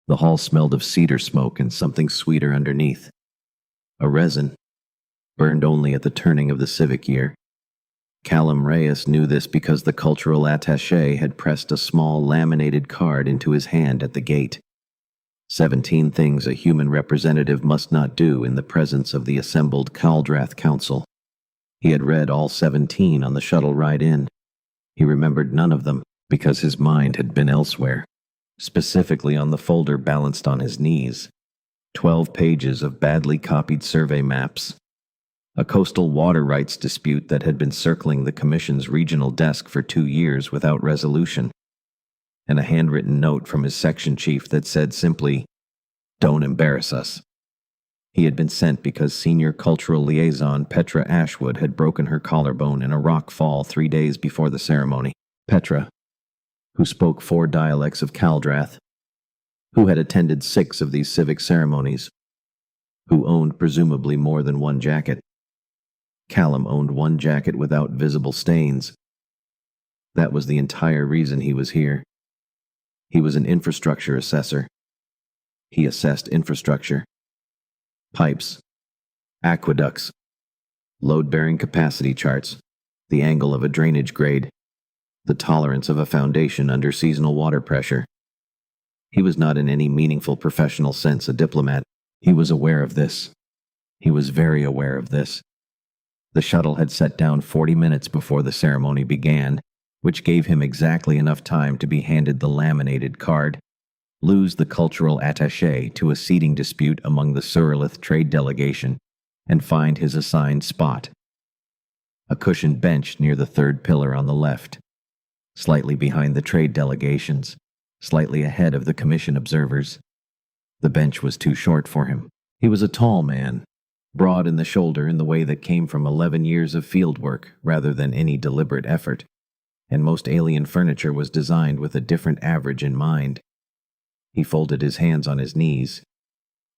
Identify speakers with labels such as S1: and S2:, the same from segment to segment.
S1: The hall smelled of cedar smoke and something sweeter underneath. A resin, burned only at the turning of the civic year. Callum Reyes knew this because the cultural attaché had pressed a small laminated card into his hand at the gate. 17 things a human representative must not do in the presence of the assembled Caldrath Council. He had read all 17 on the shuttle ride in. He remembered none of them because his mind had been elsewhere, specifically on the folder balanced on his knees. 12 pages of badly copied survey maps. A coastal water rights dispute that had been circling the Commission's regional desk for 2 years without resolution. And a handwritten note from his section chief that said simply, "Don't embarrass us." He had been sent because senior cultural liaison Petra Ashwood had broken her collarbone in a rock fall 3 days before the ceremony. Petra, who spoke 4 dialects of Caldrath, who had attended 6 of these civic ceremonies, who owned presumably more than one jacket. Callum owned one jacket without visible stains. That was the entire reason he was here. He was an infrastructure assessor. He assessed infrastructure. Pipes, aqueducts, load-bearing capacity charts, the angle of a drainage grade, the tolerance of a foundation under seasonal water pressure. He was not in any meaningful professional sense a diplomat. He was aware of this. He was very aware of this. The shuttle had set down 40 minutes before the ceremony began, which gave him exactly enough time to be handed the laminated card, lose the cultural attaché to a seating dispute among the Suralith trade delegation, and find his assigned spot. A cushioned bench near the 3rd pillar on the left, slightly behind the trade delegations, slightly ahead of the commission observers. The bench was too short for him. He was a tall man, broad in the shoulder in the way that came from 11 years of field work rather than any deliberate effort, and most alien furniture was designed with a different average in mind. He folded his hands on his knees.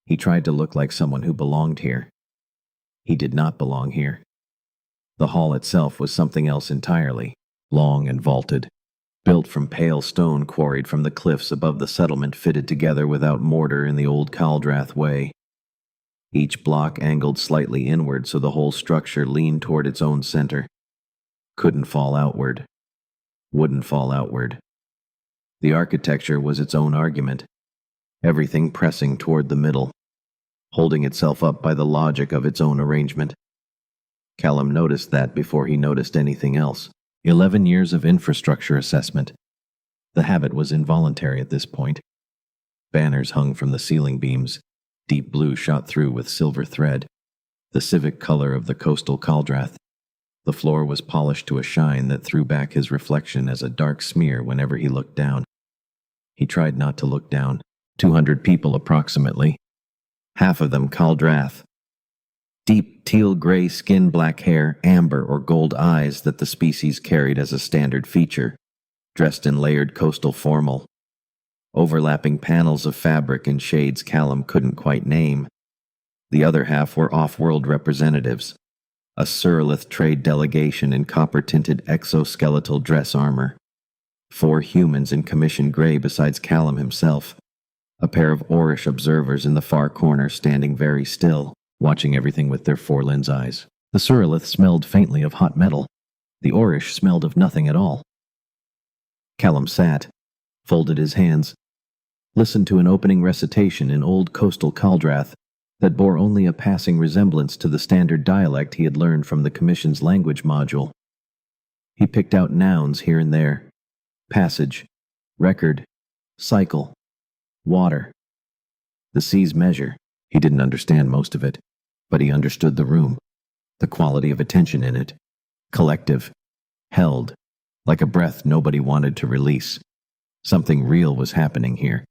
S1: He tried to look like someone who belonged here. He did not belong here. The hall itself was something else entirely, long and vaulted, built from pale stone quarried from the cliffs above the settlement, fitted together without mortar in the old Caldrath way. Each block angled slightly inward so the whole structure leaned toward its own center. Couldn't fall outward. Wouldn't fall outward. The architecture was its own argument, everything pressing toward the middle, holding itself up by the logic of its own arrangement. Callum noticed that before he noticed anything else. 11 years of infrastructure assessment. The habit was involuntary at this point. Banners hung from the ceiling beams, deep blue shot through with silver thread, the civic color of the coastal Caldrath. The floor was polished to a shine that threw back his reflection as a dark smear whenever he looked down. He tried not to look down. 200 people approximately. Half of them Caldrath. Deep teal-gray skin, black hair, amber or gold eyes that the species carried as a standard feature, dressed in layered coastal formal. Overlapping panels of fabric in shades Callum couldn't quite name. The other half were off-world representatives, a Suralith trade delegation in copper-tinted exoskeletal dress armor, 4 humans in commission gray besides Callum himself, a pair of Orish observers in the far corner standing very still, watching everything with their 4-lens eyes. The Suralith smelled faintly of hot metal. The Orish smelled of nothing at all. Callum sat, folded his hands, listened to an opening recitation in old coastal Caldrath that bore only a passing resemblance to the standard dialect he had learned from the Commission's language module. He picked out nouns here and there: passage, record, cycle, water. The sea's measure. He didn't understand most of it, but he understood the room, the quality of attention in it. Collective, held, like a breath nobody wanted to release. Something real was happening here.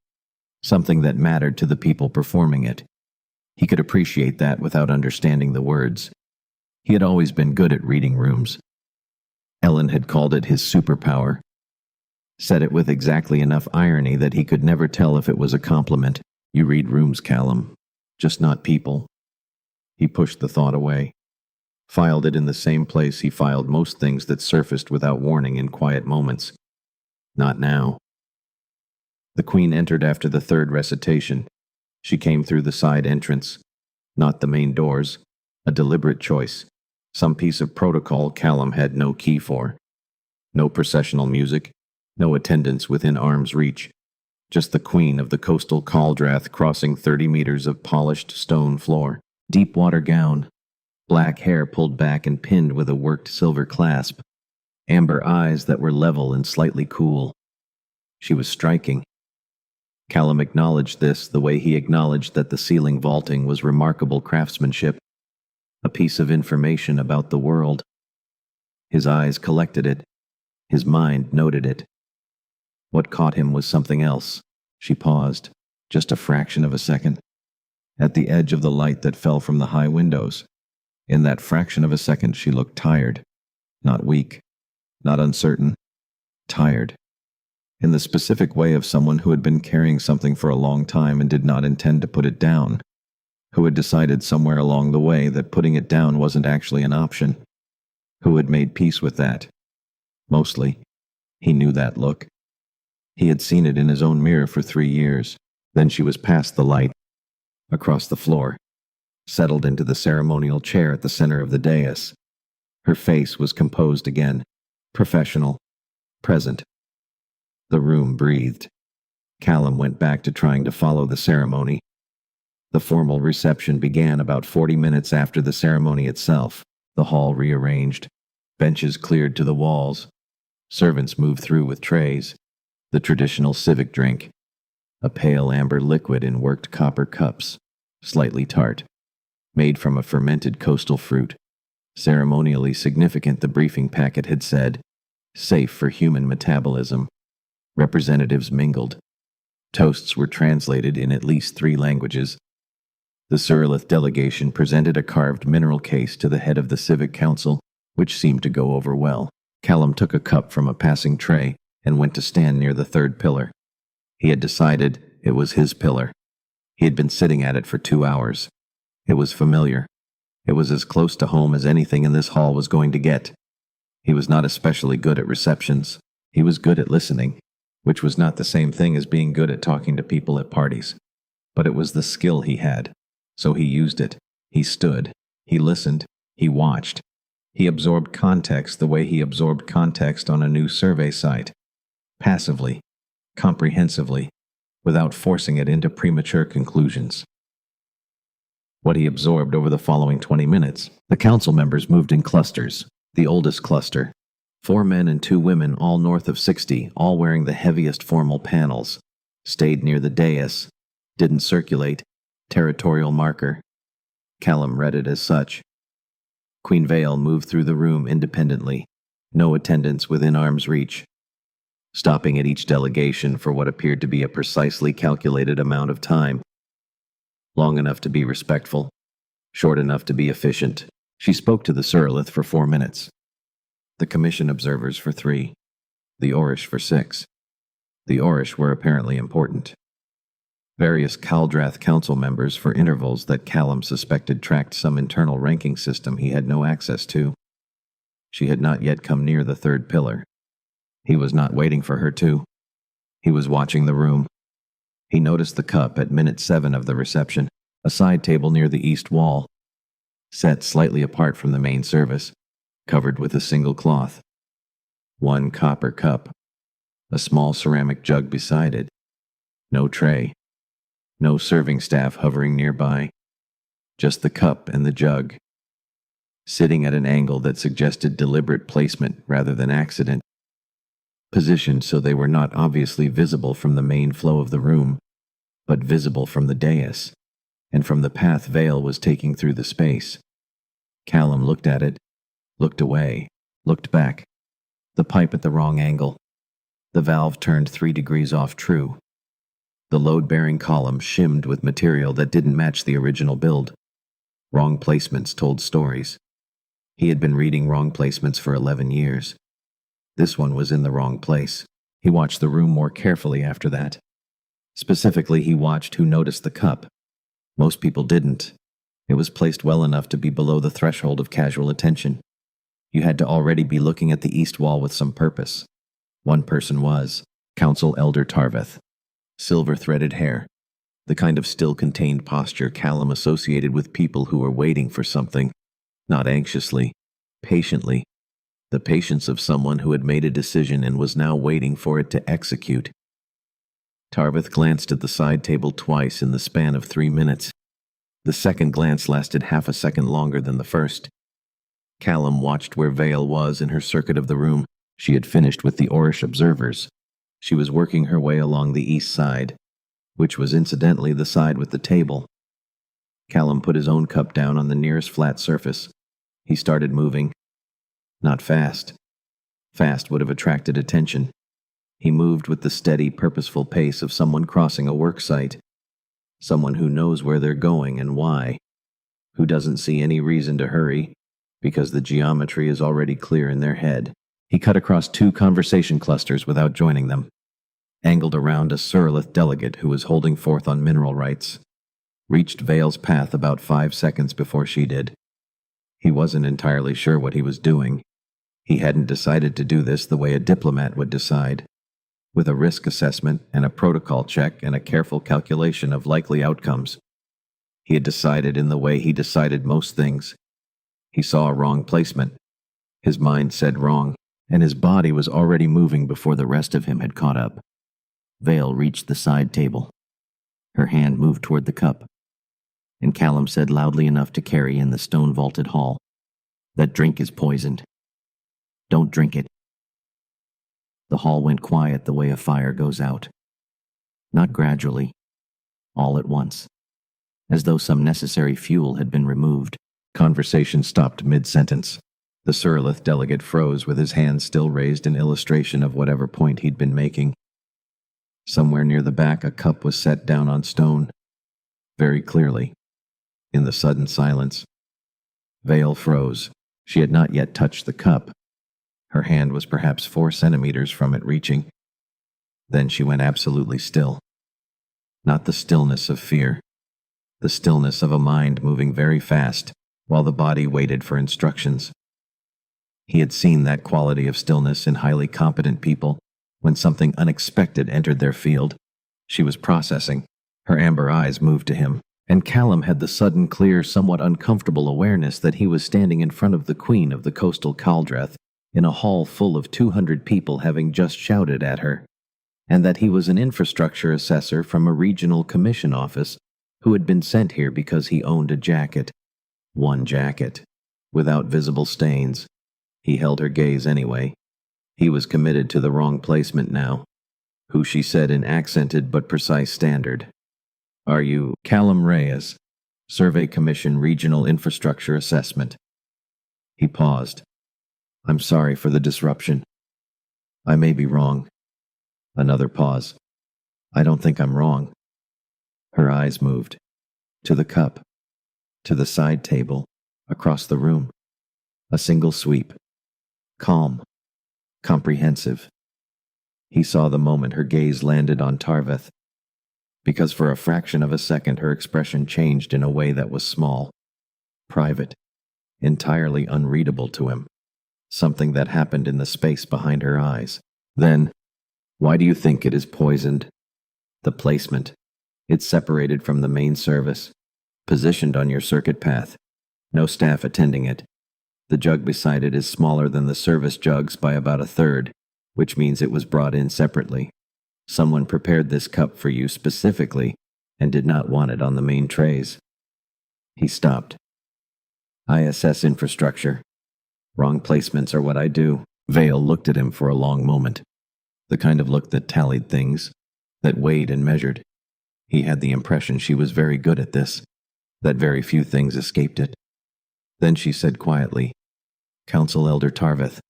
S1: Something that mattered to the people performing it. He could appreciate that without understanding the words. He had always been good at reading rooms. Ellen had called it his superpower. Said it with exactly enough irony that he could never tell if it was a compliment. You read rooms, Callum, just not people. He pushed the thought away. Filed it in the same place he filed most things that surfaced without warning in quiet moments. Not now. The queen entered after the third recitation. She came through the side entrance, not the main doors, a deliberate choice, some piece of protocol Callum had no key for. No processional music, no attendants within arm's reach, just the queen of the coastal Caldrath crossing 30 meters of polished stone floor. Deep water gown, black hair pulled back and pinned with a worked silver clasp, amber eyes that were level and slightly cool. She was striking. Callum acknowledged this the way he acknowledged that the ceiling vaulting was remarkable craftsmanship, a piece of information about the world. His eyes collected it. His mind noted it. What caught him was something else. She paused, just a fraction of a second, at the edge of the light that fell from the high windows. In that fraction of a second, she looked tired, not weak, not uncertain, tired. In the specific way of someone who had been carrying something for a long time and did not intend to put it down, who had decided somewhere along the way that putting it down wasn't actually an option, who had made peace with that. Mostly, he knew that look. He had seen it in his own mirror for 3 years. Then she was past the light, across the floor, settled into the ceremonial chair at the center of the dais. Her face was composed again, professional, present. The room breathed. Callum went back to trying to follow the ceremony. The formal reception began about 40 minutes after the ceremony itself. The hall rearranged, benches cleared to the walls. Servants moved through with trays. The traditional civic drink, a pale amber liquid in worked copper cups, slightly tart, made from a fermented coastal fruit. Ceremonially significant, the briefing packet had said, safe for human metabolism. Representatives mingled. Toasts were translated in at least 3 languages. The Surlith delegation presented a carved mineral case to the head of the Civic Council, which seemed to go over well. Callum took a cup from a passing tray and went to stand near the third pillar. He had decided it was his pillar. He had been sitting at it for 2 hours. It was familiar. It was as close to home as anything in this hall was going to get. He was not especially good at receptions. He was good at listening, which was not the same thing as being good at talking to people at parties. But it was the skill he had, so he used it. He stood, he listened, he watched. He absorbed context the way he absorbed context on a new survey site. Passively, comprehensively, without forcing it into premature conclusions. What he absorbed over the following 20 minutes, the council members moved in clusters. The oldest cluster, 4 men and 2 women, all north of 60, all wearing the heaviest formal panels, stayed near the dais, didn't circulate, territorial marker. Callum read it as such. Queen Vale moved through the room independently, no attendants within arm's reach, stopping at each delegation for what appeared to be a precisely calculated amount of time. Long enough to be respectful, short enough to be efficient. She spoke to the Surlith for 4 minutes, the commission observers for 3, the Orish for 6. The Orish were apparently important. Various Caldrath council members for intervals that Callum suspected tracked some internal ranking system he had no access to. She had not yet come near the third pillar. He was not waiting for her to. He was watching the room. He noticed the cup at minute 7 of the reception, a side table near the east wall, set slightly apart from the main service, covered with a single cloth. 1 copper cup, a small ceramic jug beside it. No tray. No serving staff hovering nearby. Just the cup and the jug, sitting at an angle that suggested deliberate placement rather than accident, positioned so they were not obviously visible from the main flow of the room, but visible from the dais, and from the path Vale was taking through the space. Callum looked at it, looked away, looked back. The pipe at the wrong angle. The valve turned 3 degrees off true. The load-bearing column shimmed with material that didn't match the original build. Wrong placements told stories. He had been reading wrong placements for 11 years. This one was in the wrong place. He watched the room more carefully after that. Specifically, he watched who noticed the cup. Most people didn't. It was placed well enough to be below the threshold of casual attention. You had to already be looking at the east wall with some purpose. One person was Council Elder Tarveth. silver-threaded hair, the kind of still-contained posture Callum associated with people who were waiting for something, not anxiously, patiently, the patience of someone who had made a decision and was now waiting for it to execute. Tarvith glanced at the side table twice in the span of 3 minutes. The second glance lasted half a second longer than the first. Callum watched where Vale was in her circuit of the room. She had finished with the Orish observers. She was working her way along the east side, which was incidentally the side with the table. Callum put his own cup down on the nearest flat surface. He started moving. Not fast. Fast would have attracted attention. He moved with the steady, purposeful pace of someone crossing a work site. Someone who knows where they're going and why. Who doesn't see any reason to hurry, because the geometry is already clear in their head. He cut across 2 conversation clusters without joining them. Angled around a Surlith delegate who was holding forth on mineral rights. Reached Vale's path about 5 seconds before she did. He wasn't entirely sure what he was doing. He hadn't decided to do this the way a diplomat would decide, with a risk assessment and a protocol check and a careful calculation of likely outcomes. He had decided in the way he decided most things. He saw a wrong placement. His mind said wrong, and his body was already moving before the rest of him had caught up. Vale reached the side table. Her hand moved toward the cup, and Callum said loudly enough to carry in the stone-vaulted hall, "That drink is poisoned. Don't drink it." The hall went quiet the way a fire goes out. Not gradually, all at once, as though some necessary fuel had been removed. Conversation stopped mid-sentence. The Surlith delegate froze with his hand still raised in illustration of whatever point he'd been making. Somewhere near the back a cup was set down on stone, very clearly, in the sudden silence. Vale froze. She had not yet touched the cup. Her hand was perhaps 4 centimeters from it reaching. Then she went absolutely still. Not the stillness of fear, the stillness of a mind moving very fast while the body waited for instructions. He had seen that quality of stillness in highly competent people when something unexpected entered their field. She was processing. Her amber eyes moved to him, and Callum had the sudden, clear, somewhat uncomfortable awareness that he was standing in front of the queen of the coastal Caldreth in a hall full of 200 people having just shouted at her, and that he was an infrastructure assessor from a regional commission office who had been sent here because he owned a jacket. One jacket, without visible stains. He held her gaze anyway. He was committed to the wrong placement now. Who she said in accented but precise standard. "Are you Callum Reyes, Survey Commission Regional Infrastructure Assessment?" He paused. "I'm sorry for the disruption. I may be wrong." Another pause. "I don't think I'm wrong." Her eyes moved. To the cup. To the side table. Across the room. A single sweep. Calm. Comprehensive. He saw the moment her gaze landed on Tarvith, because for a fraction of a second her expression changed in a way that was small, private, entirely unreadable to him. Something that happened in the space behind her eyes. Then, "Why do you think it is poisoned?" "The placement. It's separated from the main service, positioned on your circuit path. No staff attending it. The jug beside it is smaller than the service jugs by about 1/3, which means it was brought in separately. Someone prepared this cup for you specifically and did not want it on the main trays." He stopped. "ISS infrastructure. Wrong placements are what I do." Vale looked at him for a long moment. The kind of look that tallied things, that weighed and measured. He had the impression she was very good at this, that very few things escaped it. Then she said quietly, "Council Elder Tarvith."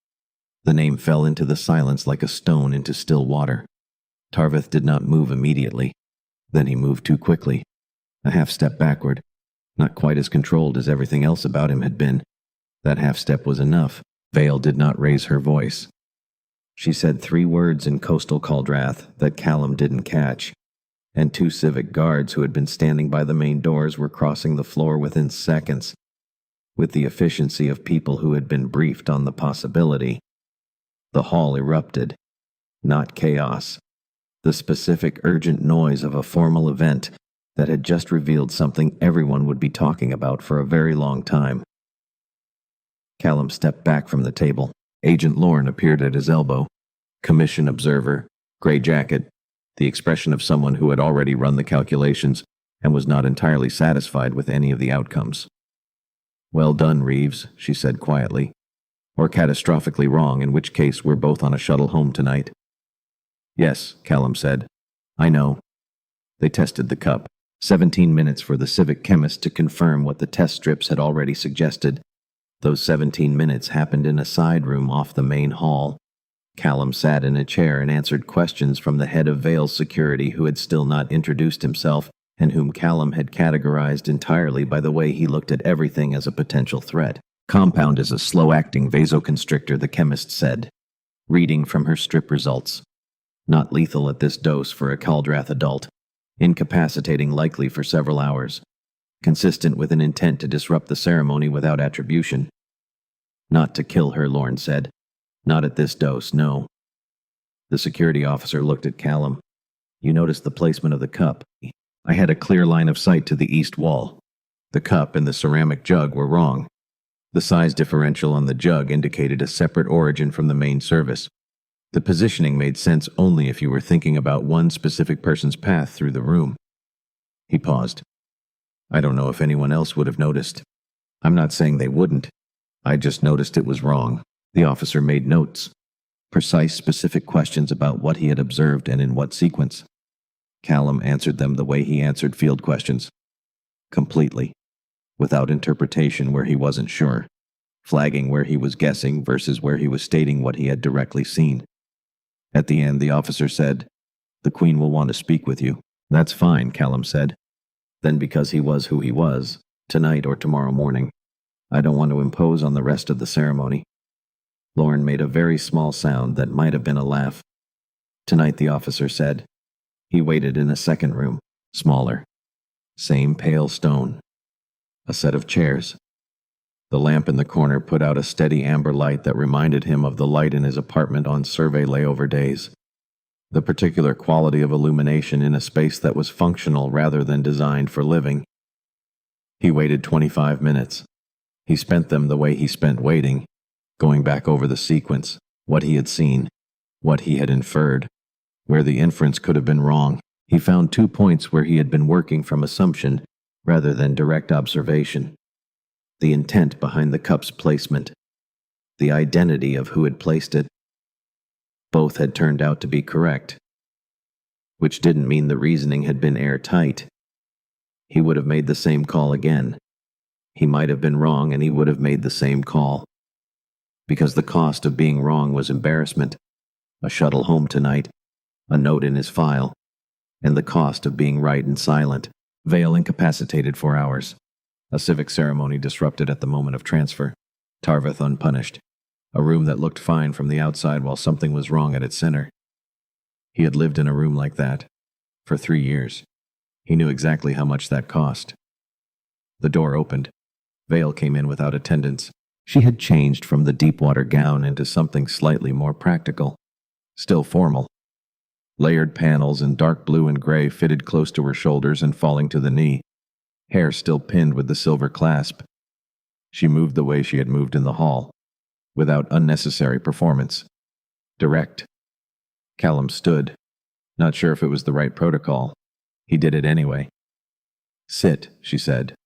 S1: The name fell into the silence like a stone into still water. Tarvith did not move immediately. Then he moved too quickly. A half step backward, not quite as controlled as everything else about him had been. That half step was enough. Vale did not raise her voice. She said 3 words in coastal Caldrath that Callum didn't catch, and 2 civic guards who had been standing by the main doors were crossing the floor within seconds, with the efficiency of people who had been briefed on the possibility. The hall erupted. Not chaos. the specific urgent noise of a formal event that had just revealed something everyone would be talking about for a very long time. Callum stepped back from the table. Agent Lorne appeared at his elbow. Commission observer, gray jacket, the expression of someone who had already run the calculations and was not entirely satisfied with any of the outcomes. "Well done, Reeves," she said quietly. "Or catastrophically wrong, in which case we're both on a shuttle home tonight." "Yes," Callum said. "I know." They tested the cup. 17 minutes for the civic chemist to confirm what the test strips had already suggested. Those 17 minutes happened in a side room off the main hall. Callum sat in a chair and answered questions from the head of Vale's security, who had still not introduced himself and whom Callum had categorized entirely by the way he looked at everything as a potential threat. "Compound is a slow-acting vasoconstrictor," the chemist said, reading from her strip results. "Not lethal at this dose for a Caldrath adult. Incapacitating likely for several hours. Consistent with an intent to disrupt the ceremony without attribution." "Not to kill her," Lorne said. "Not at this dose, no." The security officer looked at Callum. "You noticed the placement of the cup?" "I had a clear line of sight to the east wall. The cup and the ceramic jug were wrong. The size differential on the jug indicated a separate origin from the main service. The positioning made sense only if you were thinking about one specific person's path through the room." He paused. "I don't know if anyone else would have noticed. I'm not saying they wouldn't. I just noticed it was wrong." The officer made notes. Precise, specific questions about what he had observed and in what sequence. Callum answered them the way he answered field questions. Completely. Without interpretation where he wasn't sure. Flagging where he was guessing versus where he was stating what he had directly seen. At the end, the officer said, "The Queen will want to speak with you." "That's fine," Callum said. Then, because he was who he was, tonight or tomorrow morning, "I don't want to impose on the rest of the ceremony." Lorne made a very small sound that might have been a laugh. "Tonight," the officer said. He waited in a second room, smaller. Same pale stone. A set of chairs. The lamp in the corner put out a steady amber light that reminded him of the light in his apartment on survey layover days. The particular quality of illumination in a space that was functional rather than designed for living. He waited 25 minutes. He spent them the way he spent waiting, going back over the sequence, what he had seen, what he had inferred, where the inference could have been wrong. He found 2 points where he had been working from assumption rather than direct observation. The intent behind the cup's placement. The identity of who had placed it. Both had turned out to be correct. Which didn't mean the reasoning had been airtight. He would have made the same call again. He might have been wrong and he would have made the same call. Because the cost of being wrong was embarrassment, a shuttle home tonight, a note in his file, and the cost of being right and silent. Vale incapacitated for hours. A civic ceremony disrupted at the moment of transfer. Tarvith unpunished. A room that looked fine from the outside while something was wrong at its center. He had lived in a room like that for 3 years. He knew exactly how much that cost. The door opened. Vale came in without attendants. She had changed from the deep-water gown into something slightly more practical. Still formal. Layered panels in dark blue and gray fitted close to her shoulders and falling to the knee. Hair still pinned with the silver clasp. She moved the way she had moved in the hall, without unnecessary performance. Direct. Callum stood, not sure if it was the right protocol. He did it anyway. "Sit," she said.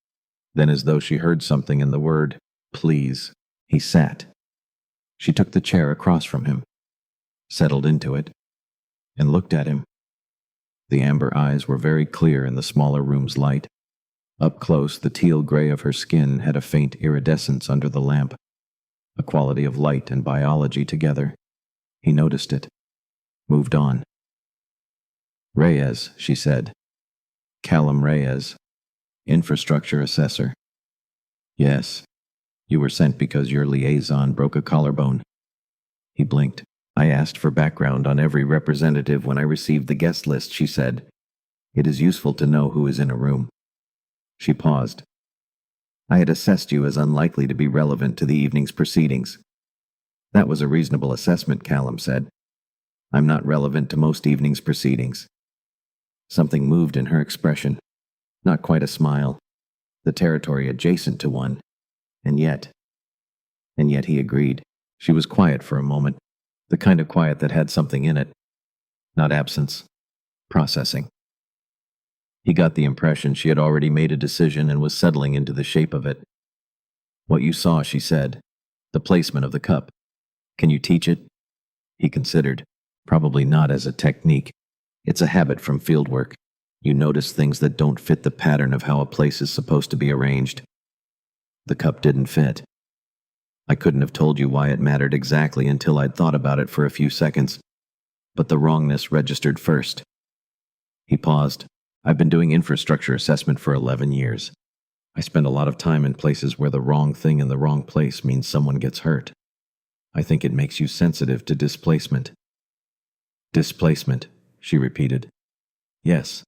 S1: Then, as though she heard something in the word, "please," he sat. She took the chair across from him, settled into it, and looked at him. The amber eyes were very clear in the smaller room's light. Up close, the teal gray of her skin had a faint iridescence under the lamp, a quality of light and biology together. He noticed it, moved on. "Reyes," she said. "Callum Reyes, infrastructure assessor." "Yes. You were sent because your liaison broke a collarbone." He blinked. "I asked for background on every representative when I received the guest list," she said. "It is useful to know who is in a room." She paused. "I had assessed you as unlikely to be relevant to the evening's proceedings." "That was a reasonable assessment," Callum said. I'm not relevant to most evening's proceedings. Something moved in her expression. Not quite a smile. The territory adjacent to one. And yet he agreed. She was quiet for a moment. The kind of quiet that had something in it. Not absence. Processing. He got the impression she had already made a decision and was settling into the shape of it. What you saw, she said. The placement of the cup. Can you teach it? He considered. Probably not as a technique. It's a habit from fieldwork. You notice things that don't fit the pattern of how a place is supposed to be arranged. The cup didn't fit. I couldn't have told you why it mattered exactly until I'd thought about it for a few seconds. But the wrongness registered first. He paused. I've been doing infrastructure assessment for 11 years. I spend a lot of time in places where the wrong thing in the wrong place means someone gets hurt. I think it makes you sensitive to displacement. Displacement, she repeated. Yes.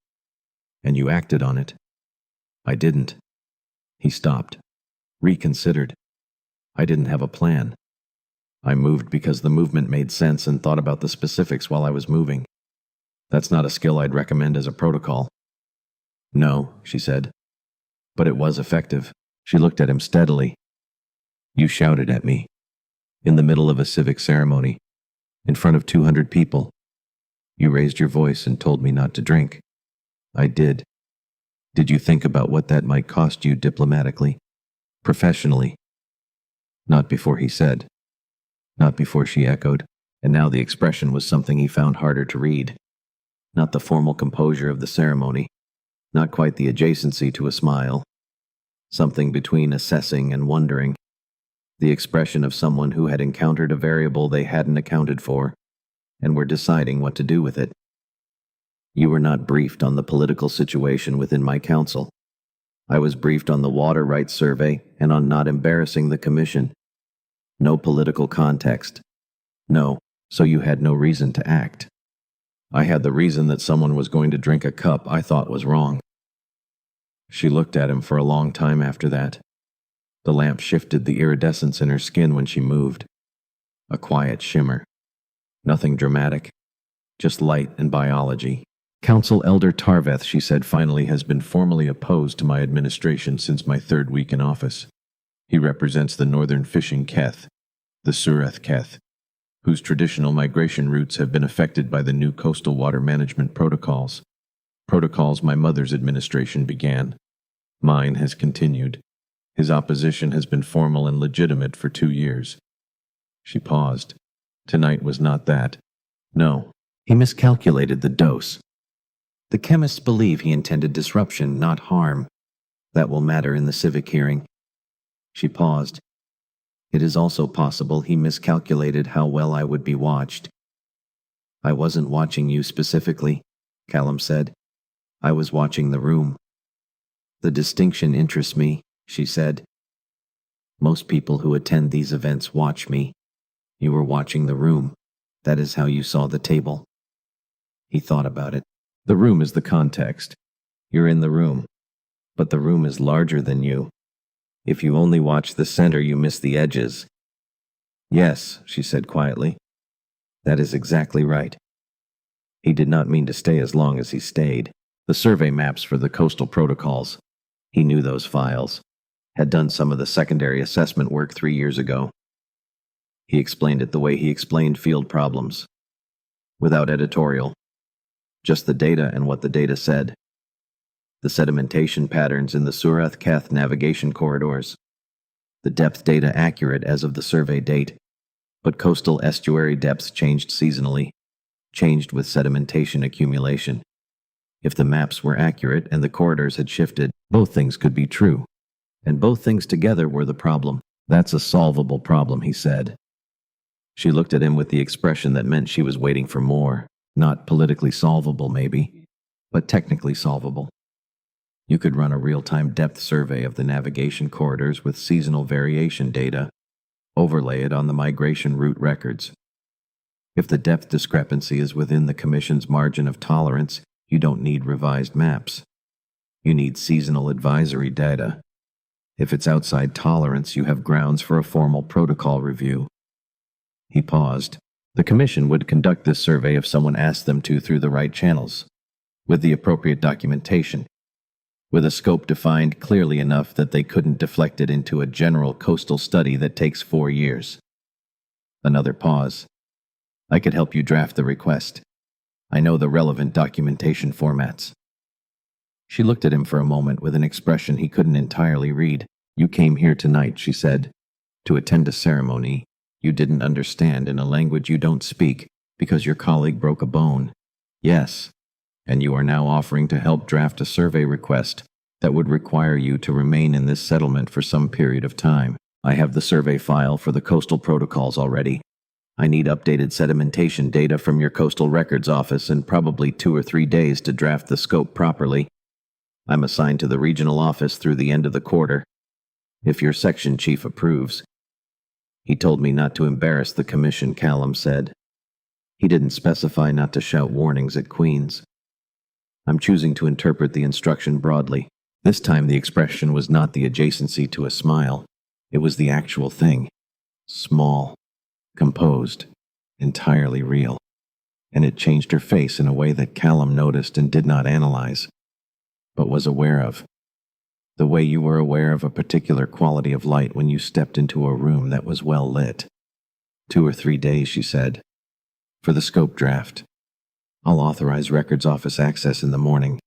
S1: And you acted on it. I didn't. He stopped. Reconsidered. I didn't have a plan. I moved because the movement made sense and thought about the specifics while I was moving. That's not a skill I'd recommend as a protocol. No, she said. But it was effective. She looked at him steadily. You shouted at me. In the middle of a civic ceremony. In front of 200 people. You raised your voice and told me not to drink. I did. Did you think about what that might cost you diplomatically? Professionally? Not before he said. Not before she echoed. And now the expression was something he found harder to read. Not the formal composure of the ceremony. Not quite the adjacency to a smile. Something between assessing and wondering. The expression of someone who had encountered a variable they hadn't accounted for, and were deciding what to do with it. You were not briefed on the political situation within my council. I was briefed on the water rights survey and on not embarrassing the commission. No political context. No, so you had no reason to act. I had the reason that someone was going to drink a cup I thought was wrong. She looked at him for a long time after that. The lamp shifted the iridescence in her skin when she moved. A quiet shimmer. Nothing dramatic. Just light and biology. Council Elder Tarveth, she said finally, has been formally opposed to my administration since my 3rd week in office. He represents the northern fishing Keth, the Sureth Keth, whose traditional migration routes have been affected by the new coastal water management protocols. Protocols my mother's administration began. Mine has continued. His opposition has been formal and legitimate for 2 years. She paused. Tonight was not that. No, he miscalculated the dose. The chemists believe he intended disruption, not harm. That will matter in the civic hearing. She paused. It is also possible he miscalculated how well I would be watched. I wasn't watching you specifically, Callum said. I was watching the room. The distinction interests me, she said. Most people who attend these events watch me. You were watching the room. That is how you saw the table. He thought about it. The room is the context. You're in the room. But the room is larger than you. If you only watch the center, you miss the edges. Yes, she said quietly. That is exactly right. He did not mean to stay as long as he stayed. The survey maps for the coastal protocols. He knew those files. Had done some of the secondary assessment work 3 years ago. He explained it the way he explained field problems. Without editorial. Just the data and what the data said. The sedimentation patterns in the Sureth Keth navigation corridors. The depth data accurate as of the survey date, but coastal estuary depths changed seasonally, changed with sedimentation accumulation. If the maps were accurate and the corridors had shifted, both things could be true. And both things together were the problem. That's a solvable problem, he said. She looked at him with the expression that meant she was waiting for more. Not politically solvable, maybe, but technically solvable. You could run a real-time depth survey of the navigation corridors with seasonal variation data, overlay it on the migration route records. If the depth discrepancy is within the Commission's margin of tolerance, you don't need revised maps. You need seasonal advisory data. If it's outside tolerance, you have grounds for a formal protocol review. He paused. The commission would conduct this survey if someone asked them to through the right channels, with the appropriate documentation, with a scope defined clearly enough that they couldn't deflect it into a general coastal study that takes 4 years. Another pause. I could help you draft the request. I know the relevant documentation formats. She looked at him for a moment with an expression he couldn't entirely read. You came here tonight, she said, to attend a ceremony you didn't understand in a language you don't speak because your colleague broke a bone. Yes, and you are now offering to help draft a survey request that would require you to remain in this settlement for some period of time. I have the survey file for the coastal protocols already. I need updated sedimentation data from your coastal records office and probably 2 or 3 days to draft the scope properly. I'm assigned to the regional office through the end of the quarter, if your section chief approves. He told me not to embarrass the commission, Callum said. He didn't specify not to shout warnings at Queens. I'm choosing to interpret the instruction broadly. This time the expression was not the adjacency to a smile. It was the actual thing. Small, composed, entirely real. And it changed her face in a way that Callum noticed and did not analyze, but was aware of. The way you were aware of a particular quality of light when you stepped into a room that was well lit. 2 or 3 days, she said, for the scope draft. I'll authorize records office access in the morning.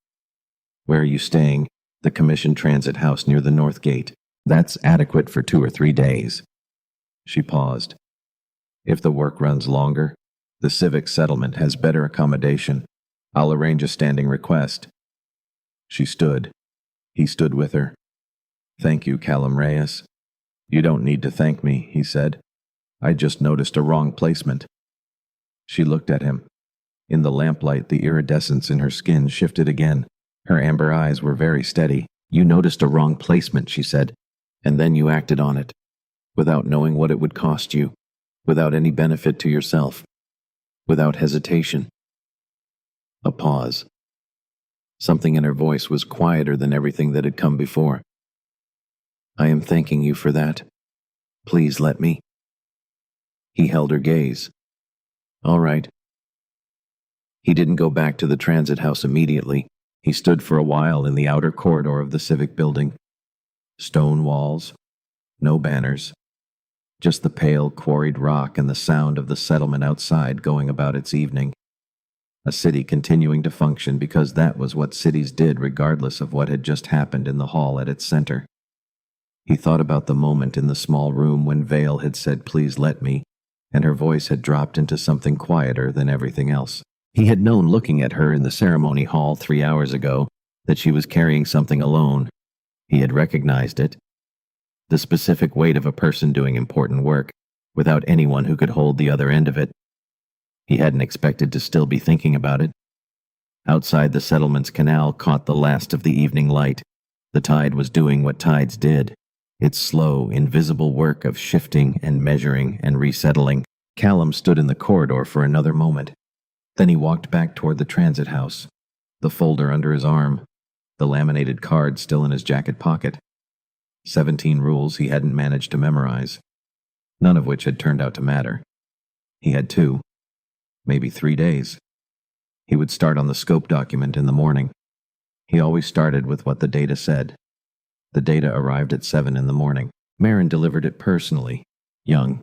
S1: Where are you staying? The commission transit house near the north gate. That's adequate for 2 or 3 days. She paused. If the work runs longer, the civic settlement has better accommodation. I'll arrange a standing request. She stood. He stood with her. Thank you, Callum Reyes. You don't need to thank me, he said. I just noticed a wrong placement. She looked at him. In the lamplight, the iridescence in her skin shifted again. Her amber eyes were very steady. You noticed a wrong placement, she said, and then you acted on it, without knowing what it would cost you, without any benefit to yourself, without hesitation. A pause. Something in her voice was quieter than everything that had come before. I am thanking you for that. Please let me. He held her gaze. All right. He didn't go back to the transit house immediately. He stood for a while in the outer corridor of the civic building. Stone walls, no banners, just the pale quarried rock and the sound of the settlement outside going about its evening. A city continuing to function because that was what cities did regardless of what had just happened in the hall at its center. He thought about the moment in the small room when Vale had said, "Please let me," and her voice had dropped into something quieter than everything else. He had known looking at her in the ceremony hall 3 hours ago that she was carrying something alone. He had recognized it. The specific weight of a person doing important work, without anyone who could hold the other end of it. He hadn't expected to still be thinking about it. Outside, the settlement's canal caught the last of the evening light. The tide was doing what tides did. Its slow, invisible work of shifting and measuring and resettling. Callum stood in the corridor for another moment. Then he walked back toward the transit house, the folder under his arm, the laminated card still in his jacket pocket. 17 rules he hadn't managed to memorize, none of which had turned out to matter. He had 2, maybe 3 days. He would start on the scope document in the morning. He always started with what the data said. The data arrived at 7 in the morning. Marin delivered it personally, young,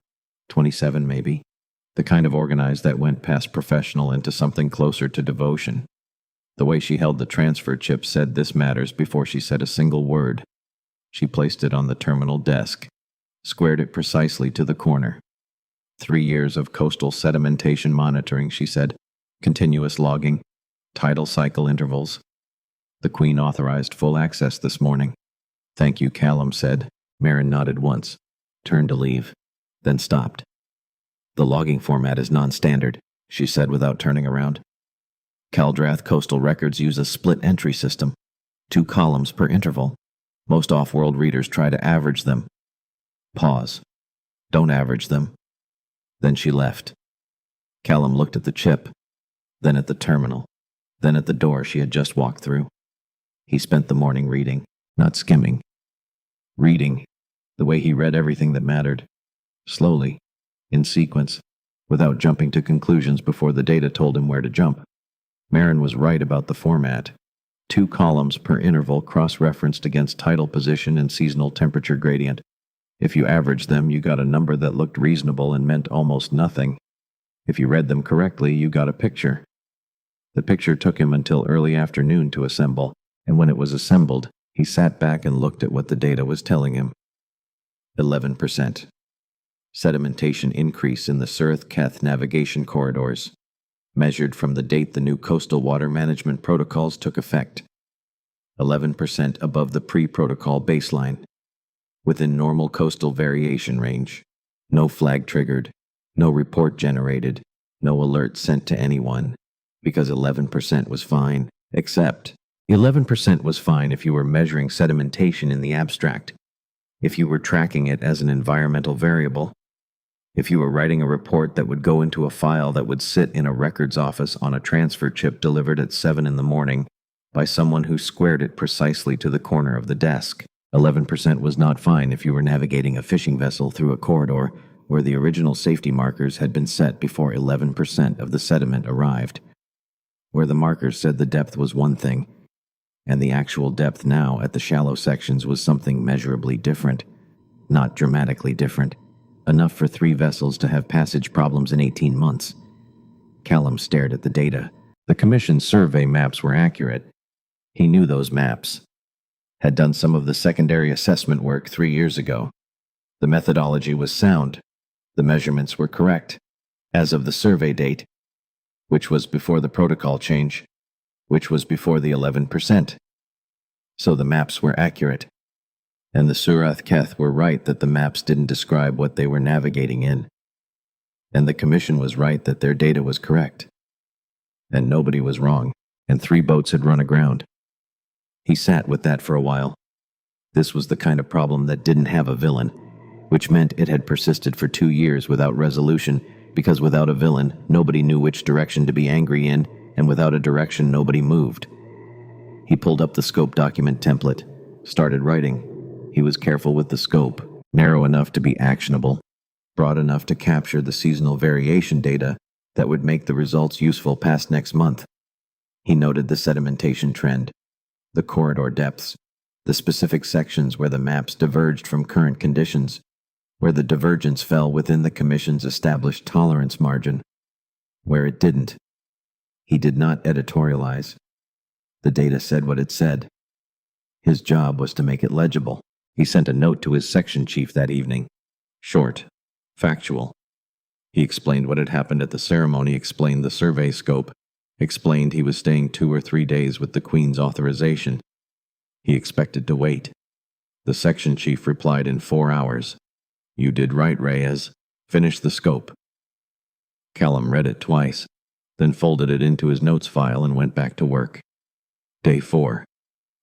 S1: 27 maybe, the kind of organized that went past professional into something closer to devotion. The way she held the transfer chip said this matters before she said a single word. She placed it on the terminal desk, squared it precisely to the corner. 3 years of coastal sedimentation monitoring, she said, continuous logging, tidal cycle intervals. The Queen authorized full access this morning. Thank you, Callum said. Marin nodded once, turned to leave, then stopped. The logging format is non-standard, she said without turning around. Caldrath coastal records use a split entry system, 2 columns per interval. Most off-world readers try to average them. Pause. Don't average them. Then she left. Callum looked at the chip, then at the terminal, then at the door she had just walked through. He spent the morning reading, not skimming. Reading, the way he read everything that mattered. Slowly, in sequence, without jumping to conclusions before the data told him where to jump. Marin was right about the format. 2 columns per interval cross-referenced against tidal position and seasonal temperature gradient. If you averaged them, you got a number that looked reasonable and meant almost nothing. If you read them correctly, you got a picture. The picture took him until early afternoon to assemble, and when it was assembled, he sat back and looked at what the data was telling him. 11%. Sedimentation increase in the Surat-Keth navigation corridors, measured from the date the new coastal water management protocols took effect. 11% above the pre-protocol baseline, within normal coastal variation range. No flag triggered, no report generated, no alert sent to anyone, because 11% was fine, except 11% was fine if you were measuring sedimentation in the abstract, if you were tracking it as an environmental variable, if you were writing a report that would go into a file that would sit in a records office on a transfer chip delivered at 7 in the morning by someone who squared it precisely to the corner of the desk. 11% was not fine if you were navigating a fishing vessel through a corridor where the original safety markers had been set before 11% of the sediment arrived, where the markers said the depth was one thing, and the actual depth now at the shallow sections was something measurably different, not dramatically different, enough for 3 vessels to have passage problems in 18 months. Callum stared at the data. The Commission's survey maps were accurate. He knew those maps. Had done some of the secondary assessment work 3 years ago. The methodology was sound. The measurements were correct. As of the survey date, which was before the protocol change, which was before the 11%. So the maps were accurate. And the Surat-Keth were right that the maps didn't describe what they were navigating in. And the Commission was right that their data was correct. And nobody was wrong, and 3 boats had run aground. He sat with that for a while. This was the kind of problem that didn't have a villain, which meant it had persisted for 2 years without resolution, because without a villain, nobody knew which direction to be angry in, and without a direction, nobody moved. He pulled up the scope document template, started writing. He was careful with the scope, narrow enough to be actionable, broad enough to capture the seasonal variation data that would make the results useful past next month. He noted the sedimentation trend, the corridor depths, the specific sections where the maps diverged from current conditions, where the divergence fell within the Commission's established tolerance margin, where it didn't. He did not editorialize. The data said what it said. His job was to make it legible. He sent a note to his section chief that evening. Short, factual. He explained what had happened at the ceremony, explained the survey scope, explained he was staying 2 or 3 days with the Queen's authorization. He expected to wait. The section chief replied in 4 hours. You did right, Reyes. Finish the scope. Callum read it twice, then folded it into his notes file and went back to work. Day 4.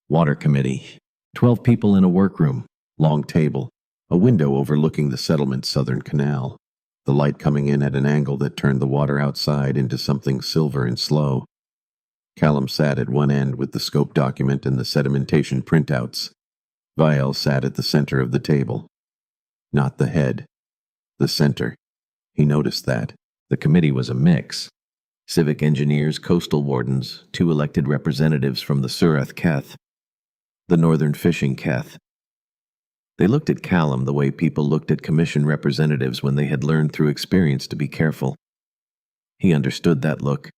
S1: Water Committee. 12 people in a workroom, long table, a window overlooking the settlement's southern canal, the light coming in at an angle that turned the water outside into something silver and slow. Callum sat at one end with the scope document and the sedimentation printouts. Vial sat at the center of the table. Not the head. The center. He noticed that. The committee was a mix. Civic engineers, coastal wardens, 2 elected representatives from the Surat-Keth, the Northern Fishing Keth. They looked at Callum the way people looked at commission representatives when they had learned through experience to be careful. He understood that look.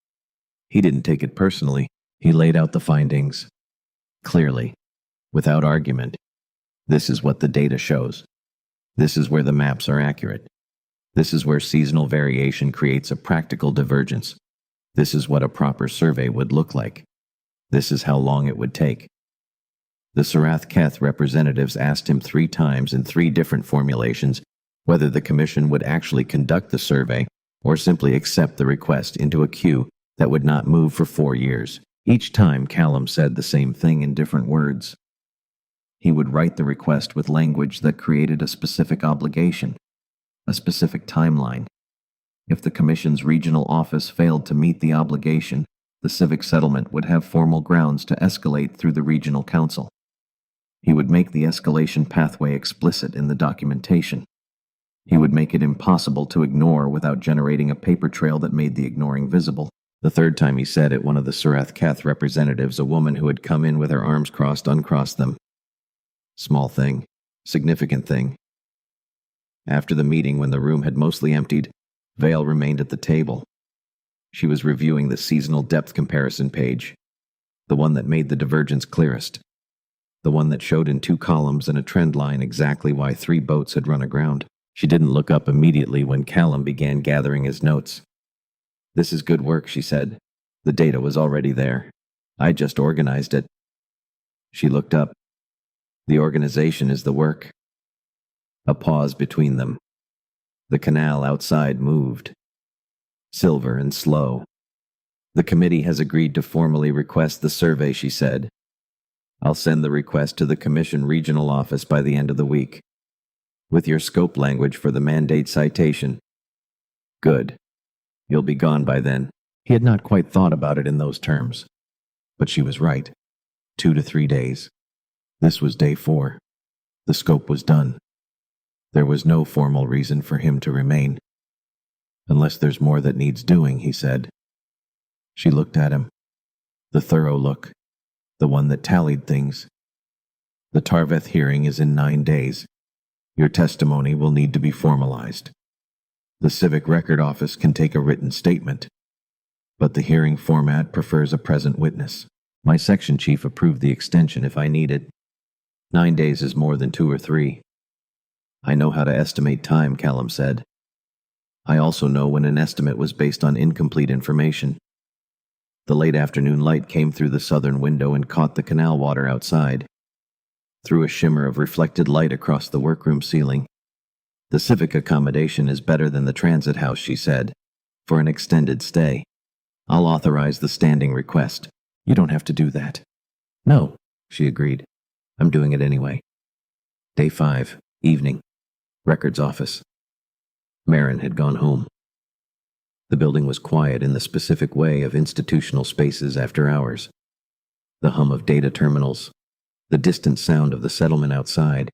S1: He didn't take it personally. He laid out the findings. Clearly, without argument. This is what the data shows. This is where the maps are accurate. This is where seasonal variation creates a practical divergence. This is what a proper survey would look like. This is how long it would take. The Surat-Keth representatives asked him 3 times in 3 different formulations whether the Commission would actually conduct the survey or simply accept the request into a queue that would not move for 4 years. Each time Callum said the same thing in different words. He would write the request with language that created a specific obligation, a specific timeline. If the Commission's regional office failed to meet the obligation, the civic settlement would have formal grounds to escalate through the regional council. He would make the escalation pathway explicit in the documentation. He would make it impossible to ignore without generating a paper trail that made the ignoring visible. The third time he said it, one of the Surath Kath representatives, a woman who had come in with her arms crossed, uncrossed them. Small thing. Significant thing. After the meeting, when the room had mostly emptied, Vale remained at the table. She was reviewing the seasonal depth comparison page, the one that made the divergence clearest, the one that showed in 2 columns and a trend line exactly why 3 boats had run aground. She didn't look up immediately when Callum began gathering his notes. "This is good work," she said. "The data was already there. I just organized it." She looked up. "The organization is the work." A pause between them. The canal outside moved. Silver and slow. "The committee has agreed to formally request the survey," she said. "I'll send the request to the Commission Regional Office by the end of the week, with your scope language for the mandate citation." "Good. You'll be gone by then." He had not quite thought about it in those terms. But she was right. 2 to 3 days. This was day 4. The scope was done. There was no formal reason for him to remain. "Unless there's more that needs doing," he said. She looked at him. The thorough look. The one that tallied things. "The Tarveth hearing is in 9 days. Your testimony will need to be formalized. The Civic Record Office can take a written statement, but the hearing format prefers a present witness. My section chief approved the extension if I need it. 9 days is more than 2 or 3. I know how to estimate time," Callum said. "I also know when an estimate was based on incomplete information." The late afternoon light came through the southern window and caught the canal water outside. Threw a shimmer of reflected light across the workroom ceiling. "The civic accommodation is better than the transit house," she said, "for an extended stay. I'll authorize the standing request." "You don't have to do that." "No," she agreed. "I'm doing it anyway." Day 5, evening. Records office. Marin had gone home. The building was quiet in the specific way of institutional spaces after hours. The hum of data terminals, the distant sound of the settlement outside,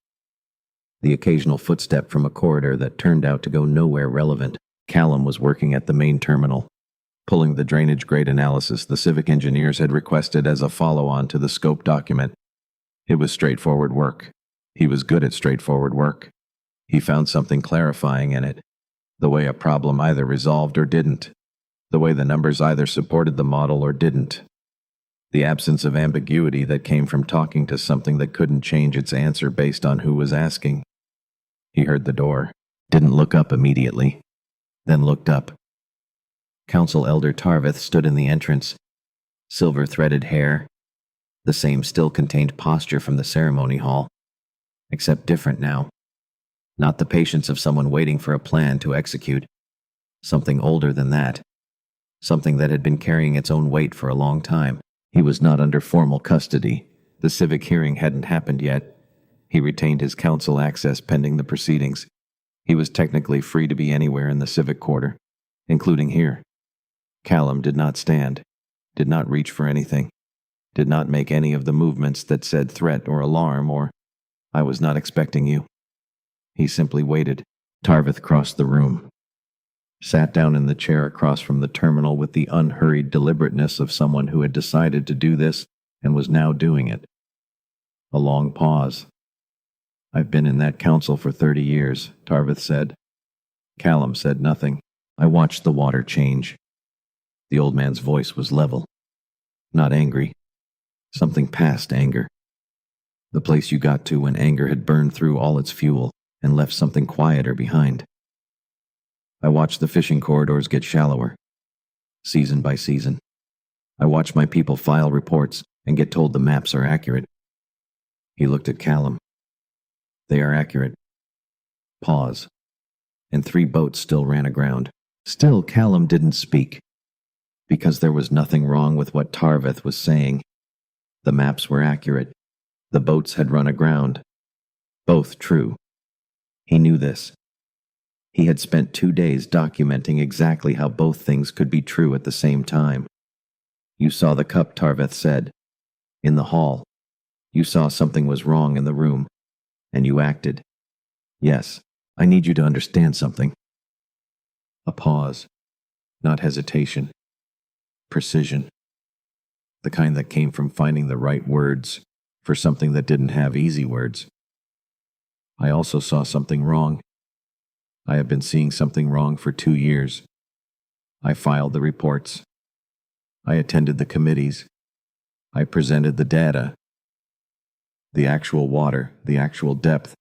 S1: the occasional footstep from a corridor that turned out to go nowhere relevant. Callum was working at the main terminal, pulling the drainage grade analysis the civic engineers had requested as a follow-on to the scope document. It was straightforward work. He was good at straightforward work. He found something clarifying in it, the way a problem either resolved or didn't, the way the numbers either supported the model or didn't, the absence of ambiguity that came from talking to something that couldn't change its answer based on who was asking. He heard the door, didn't look up immediately, then looked up. Council Elder Tarveth stood in the entrance, silver-threaded hair, the same still-contained posture from the ceremony hall, except different now. Not the patience of someone waiting for a plan to execute. Something older than that. Something that had been carrying its own weight for a long time. He was not under formal custody. The civic hearing hadn't happened yet. He retained his council access pending the proceedings. He was technically free to be anywhere in the civic quarter, including here. Callum did not stand, did not reach for anything, did not make any of the movements that said threat or alarm or, "I was not expecting you." He simply waited. Tarveth crossed the room, sat down in the chair across from the terminal with the unhurried deliberateness of someone who had decided to do this and was now doing it. A long pause. "I've been in that council for 30 years, Tarveth said. Callum said nothing. I watched the water change. The old man's voice was level, not angry. Something past anger. The place you got to when anger had burned through all its fuel and left something quieter behind. I watched the fishing corridors get shallower, season by season. I watched my people file reports and get told the maps are accurate." He looked at Callum. "They are accurate." Pause. And 3 boats still ran aground. Still, Callum didn't speak, because there was nothing wrong with what Tarveth was saying. The maps were accurate. The boats had run aground. Both true. He knew this. He had spent 2 days documenting exactly how both things could be true at the same time. "You saw the cup," Tarveth said. "In the hall. You saw something was wrong in the room, and you acted." "Yes, I need you to understand something. A pause, not hesitation. Precision. The kind that came from finding the right words for something that didn't have easy words. I also saw something wrong. I have been seeing something wrong for 2 years. I filed the reports. I attended the committees. I presented the data. The actual water, the actual depth,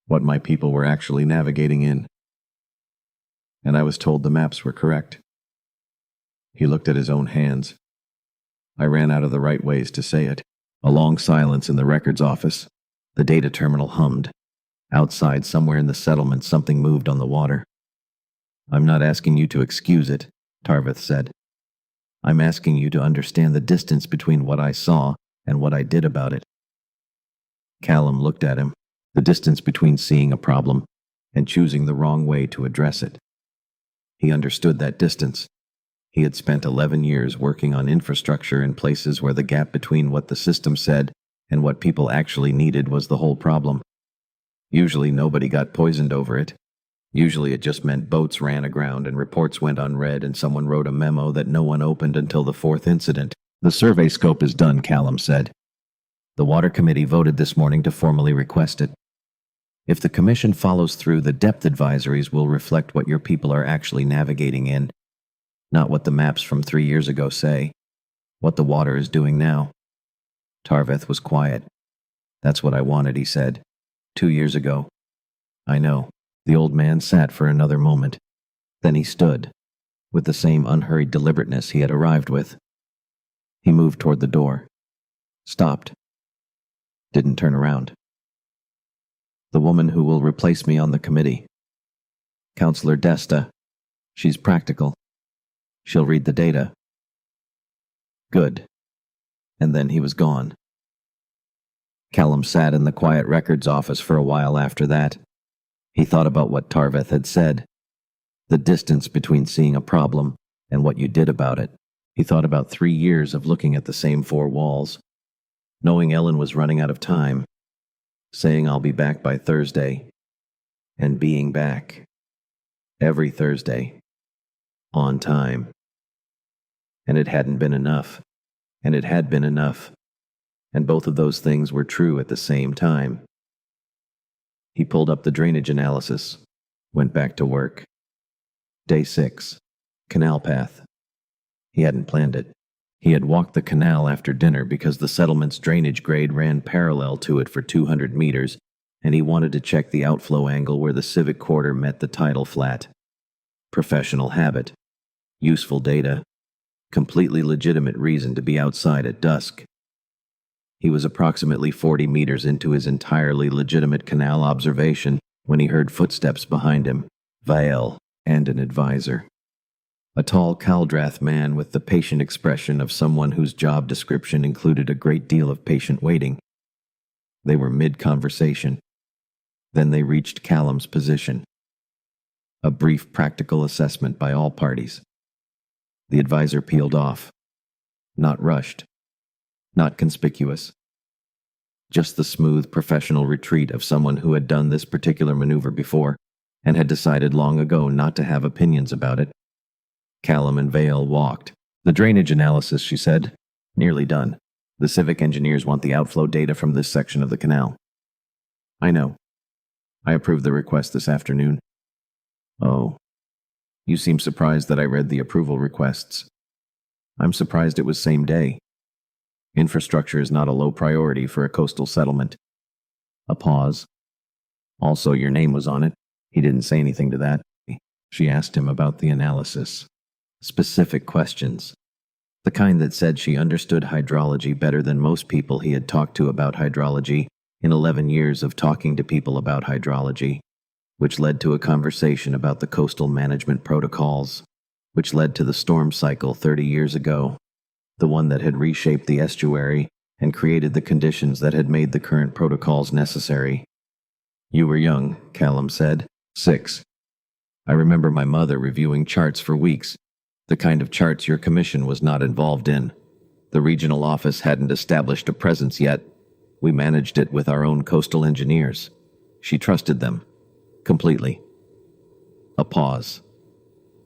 S1: what my people were actually navigating in. And I was told the maps were correct. He looked at his own hands. I ran out of the right ways to say it. A long silence in the records office. The data terminal hummed. Outside, somewhere in the settlement, something moved on the water. I'm not asking you to excuse it, Tarvith said. I'm asking you to understand the distance between what I saw and what I did about it. Callum looked at him. The distance between seeing a problem and choosing the wrong way to address it. He understood that distance. He had spent 11 years working on infrastructure in places where the gap between what the system said and what people actually needed was the whole problem. Usually nobody got poisoned over it. Usually it just meant boats ran aground and reports went unread and someone wrote a memo that no one opened until the 4th incident. The survey scope is done, Callum said. The Water Committee voted this morning to formally request it. If the Commission follows through, the depth advisories will reflect what your people are actually navigating in. Not what the maps from 3 years ago say. What the water is doing now. Tarvith was quiet. That's what I wanted, he said. 2 years ago. I know. The old man sat for another moment. Then he stood, with the same unhurried deliberateness he had arrived with. He moved toward the door. Stopped. Didn't turn around. The woman who will replace me on the committee. Counselor Desta. She's practical. She'll read the data. Good. And then he was gone. Callum sat in the quiet records office for a while after that. He thought about what Tarvith had said. The distance between seeing a problem and what you did about it. He thought about 3 years of looking at the same 4 walls. Knowing Ellen was running out of time. Saying I'll be back by Thursday. And being back. Every Thursday. On time. And it hadn't been enough. And it had been enough. And both of those things were true at the same time. He pulled up the drainage analysis. Went back to work. Day 6. Canal path. He hadn't planned it. He had walked the canal after dinner because the settlement's drainage grade ran parallel to it for 200 meters, and he wanted to check the outflow angle where the civic quarter met the tidal flat. Professional habit. Useful data. Completely legitimate reason to be outside at dusk. He was approximately 40 meters into his entirely legitimate canal observation when he heard footsteps behind him, Vael, and an advisor. A tall Caldrath man with the patient expression of someone whose job description included a great deal of patient waiting. They were mid-conversation. Then they reached Callum's position. A brief practical assessment by all parties. The advisor peeled off. Not rushed. Not conspicuous. Just the smooth professional retreat of someone who had done this particular maneuver before and had decided long ago not to have opinions about it. Callum and Vail walked. The drainage analysis, she said. Nearly done. The civic engineers want the outflow data from this section of the canal. I know. I approved the request this afternoon. Oh. You seem surprised that I read the approval requests. I'm surprised it was same day. Infrastructure is not a low priority for a coastal settlement. A pause. Also, your name was on it. He didn't say anything to that. She asked him about the analysis. Specific questions. The kind that said she understood hydrology better than most people he had talked to about hydrology in 11 years of talking to people about hydrology, which led to a conversation about the coastal management protocols, which led to the storm cycle 30 years ago, the one that had reshaped the estuary and created the conditions that had made the current protocols necessary. You were young, Callum said. 6. I remember my mother reviewing charts for weeks, the kind of charts your commission was not involved in. The regional office hadn't established a presence yet. We managed it with our own coastal engineers. She trusted them. Completely. A pause.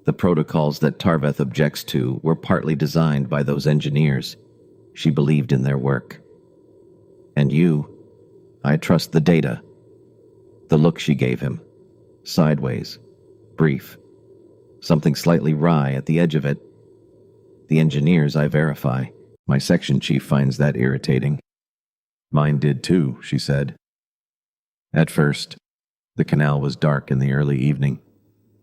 S1: The protocols that Tarveth objects to were partly designed by those engineers. She believed in their work. And you, I trust the data. The look she gave him. Sideways. Brief. Something slightly wry at the edge of it. The engineers I verify. My section chief finds that irritating. Mine did too, she said. At first, the canal was dark in the early evening,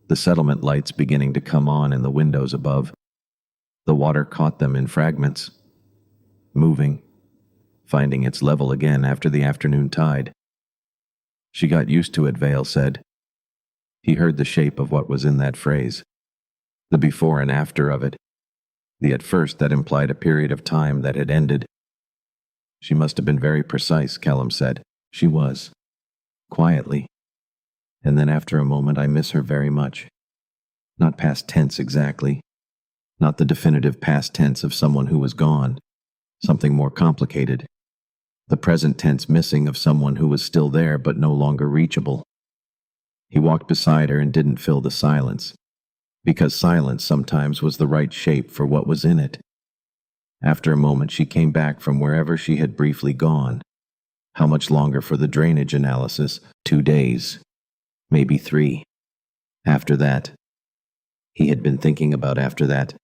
S1: the settlement lights beginning to come on in the windows above. The water caught them in fragments, moving, finding its level again after the afternoon tide. She got used to it, Vale said. He heard the shape of what was in that phrase, the before and after of it, the at first that implied a period of time that had ended. She must have been very precise, Callum said. She was. Quietly. And then after a moment, I miss her very much. Not past tense exactly. Not the definitive past tense of someone who was gone. Something more complicated. The present tense missing of someone who was still there but no longer reachable. He walked beside her and didn't fill the silence, because silence sometimes was the right shape for what was in it. After a moment, she came back from wherever she had briefly gone. How much longer for the drainage analysis? 2 days. Maybe 3. After that. He had been thinking about after that.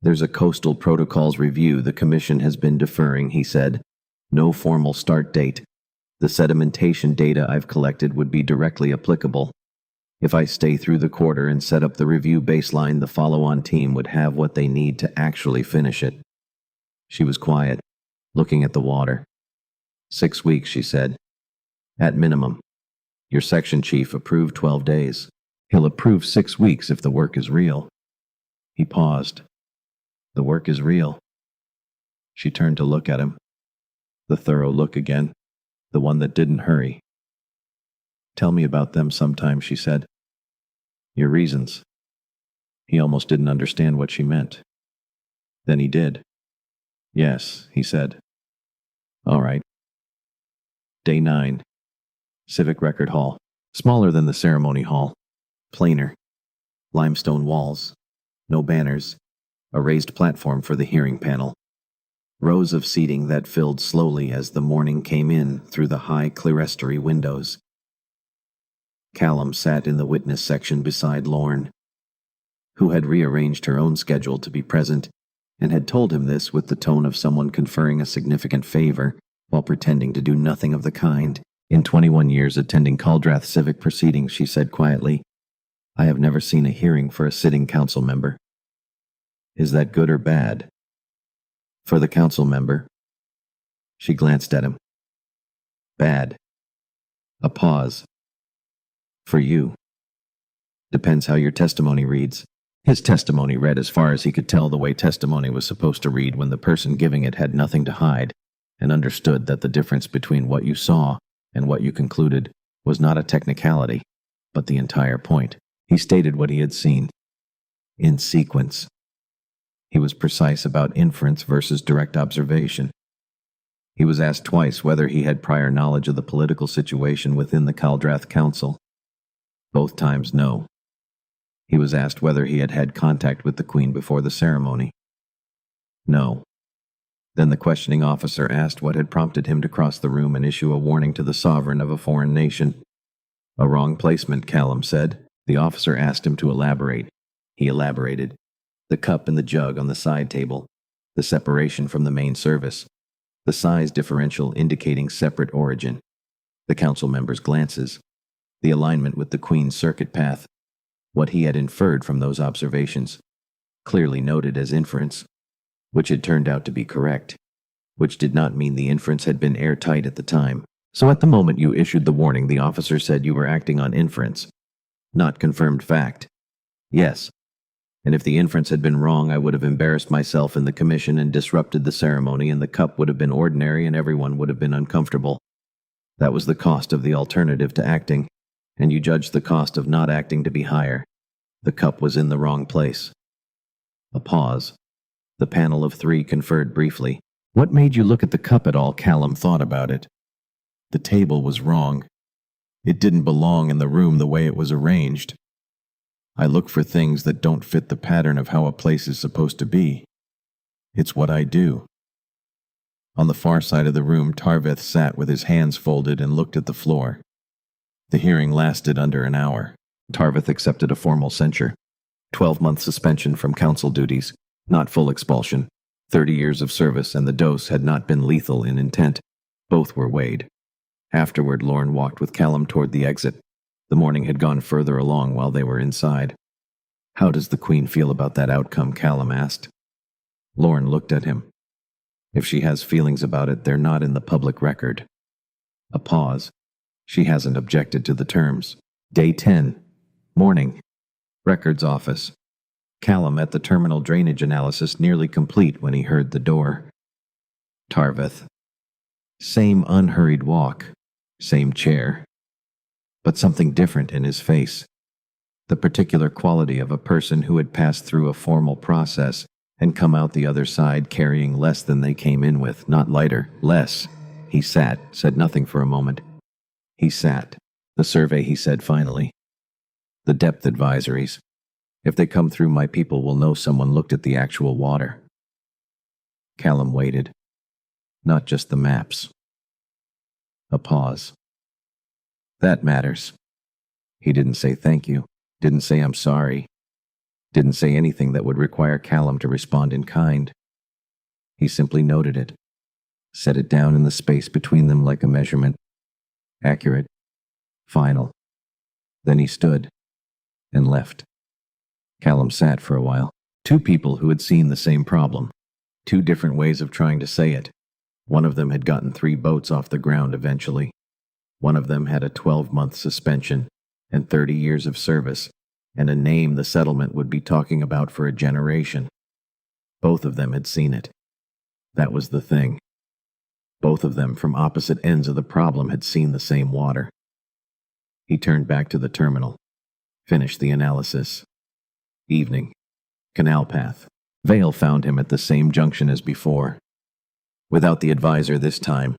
S1: There's a coastal protocols review the commission has been deferring, he said. No formal start date. The sedimentation data I've collected would be directly applicable. If I stay through the quarter and set up the review baseline, the follow-on team would have what they need to actually finish it. She was quiet, looking at the water. 6 weeks, she said. At minimum. Your section chief approved 12 days. He'll approve 6 weeks if the work is real. He paused. The work is real. She turned to look at him. The thorough look again. The one that didn't hurry. Tell me about them sometime, she said. Your reasons. He almost didn't understand what she meant. Then he did. Yes, he said. All right. Day 9. Civic Record Hall. Smaller than the ceremony hall. Plainer. Limestone walls. No banners. A raised platform for the hearing panel. Rows of seating that filled slowly as the morning came in through the high clerestory windows. Callum sat in the witness section beside Lorne, who had rearranged her own schedule to be present and had told him this with the tone of someone conferring a significant favor while pretending to do nothing of the kind. In 21 years attending Caldrath civic proceedings, she said quietly, I have never seen a hearing for a sitting council member. Is that good or bad? For the council member. She glanced at him. Bad. A pause. For you. Depends how your testimony reads. His testimony read as far as he could tell the way testimony was supposed to read when the person giving it had nothing to hide and understood that the difference between what you saw and what you concluded was not a technicality, but the entire point. He stated what he had seen. In sequence. He was precise about inference versus direct observation. He was asked twice whether he had prior knowledge of the political situation within the Caldrath Council. Both times no. He was asked whether he had had contact with the Queen before the ceremony. No. Then the questioning officer asked what had prompted him to cross the room and issue a warning to the sovereign of a foreign nation. A wrong placement, Callum said. The officer asked him to elaborate. He elaborated. The cup and the jug on the side table, the separation from the main service, the size differential indicating separate origin, the council members' glances, the alignment with the Queen's circuit path, what he had inferred from those observations, clearly noted as inference, which had turned out to be correct, which did not mean the inference had been airtight at the time. So at the moment you issued the warning, the officer said you were acting on inference, not confirmed fact. Yes. And if the inference had been wrong, I would have embarrassed myself in the commission and disrupted the ceremony, and the cup would have been ordinary and everyone would have been uncomfortable. That was the cost of the alternative to acting, and you judged the cost of not acting to be higher. The cup was in the wrong place. A pause. The panel of 3 conferred briefly. What made you look at the cup at all? Callum thought about it. The table was wrong. It didn't belong in the room the way it was arranged. I look for things that don't fit the pattern of how a place is supposed to be. It's what I do. On the far side of the room, Tarvith sat with his hands folded and looked at the floor. The hearing lasted under an hour. Tarvith accepted a formal censure. 12-month suspension from council duties, not full expulsion. 30 years of service, and the dose had not been lethal in intent. Both were weighed. Afterward, Lorne walked with Callum toward the exit. The morning had gone further along while they were inside. "How does the Queen feel about that outcome?" Callum asked. Lorne looked at him. "If she has feelings about it, they're not in the public record." A pause. "She hasn't objected to the terms." Day 10. Morning. Records office. Callum at the terminal, drainage analysis nearly complete when he heard the door. Tarvith. Same unhurried walk. Same chair. But something different in his face. The particular quality of a person who had passed through a formal process and come out the other side carrying less than they came in with, not lighter, less. He sat, said nothing for a moment. He sat. "The survey," he said finally. "The depth advisories. If they come through, my people will know someone looked at the actual water." Callum waited. "Not just the maps." A pause. "That matters." He didn't say thank you, didn't say I'm sorry, didn't say anything that would require Callum to respond in kind. He simply noted it, set it down in the space between them like a measurement. Accurate. Final. Then he stood and left. Callum sat for a while. Two people who had seen the same problem. Two different ways of trying to say it. One of them had gotten 3 boats off the ground eventually. One of them had a 12-month suspension and 30 years of service, and a name the settlement would be talking about for a generation. Both of them had seen it. That was the thing. Both of them, from opposite ends of the problem, had seen the same water. He turned back to the terminal. Finished the analysis. Evening. Canal path. Vale found him at the same junction as before. Without the advisor this time.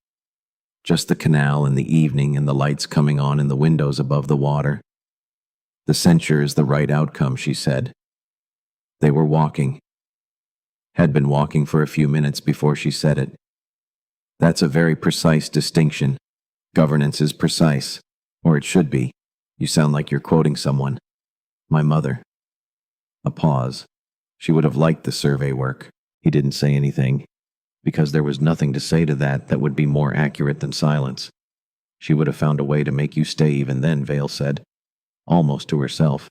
S1: Just the canal in the evening and the lights coming on in the windows above the water. "The censure is the right outcome," she said. They were walking. Had been walking for a few minutes before she said it. "That's a very precise distinction. Governance is precise. Or it should be. You sound like you're quoting someone." "My mother." A pause. She would have liked the survey work. He didn't say anything, because there was nothing to say to that would be more accurate than silence. She would have found a way to make you stay even then, Vale said, almost to herself.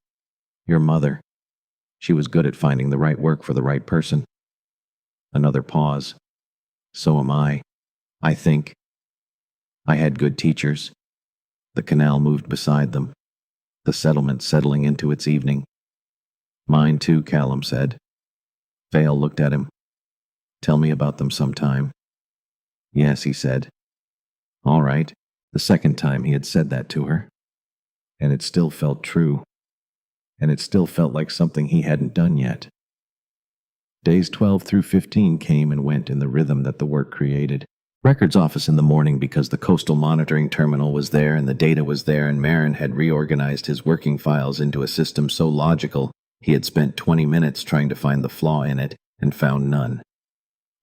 S1: "Your mother." She was good at finding the right work for the right person. Another pause. "So am I. I think. I had good teachers." The canal moved beside them, the settlement settling into its evening. "Mine too," Callum said. Vale looked at him. "Tell me about them sometime." "Yes," he said. All right. The second time he had said that to her. And it still felt true. And it still felt like something he hadn't done yet. Days 12 through 15 came and went in the rhythm that the work created. Records office in the morning, because the coastal monitoring terminal was there and the data was there, and Marin had reorganized his working files into a system so logical he had spent 20 minutes trying to find the flaw in it and found none.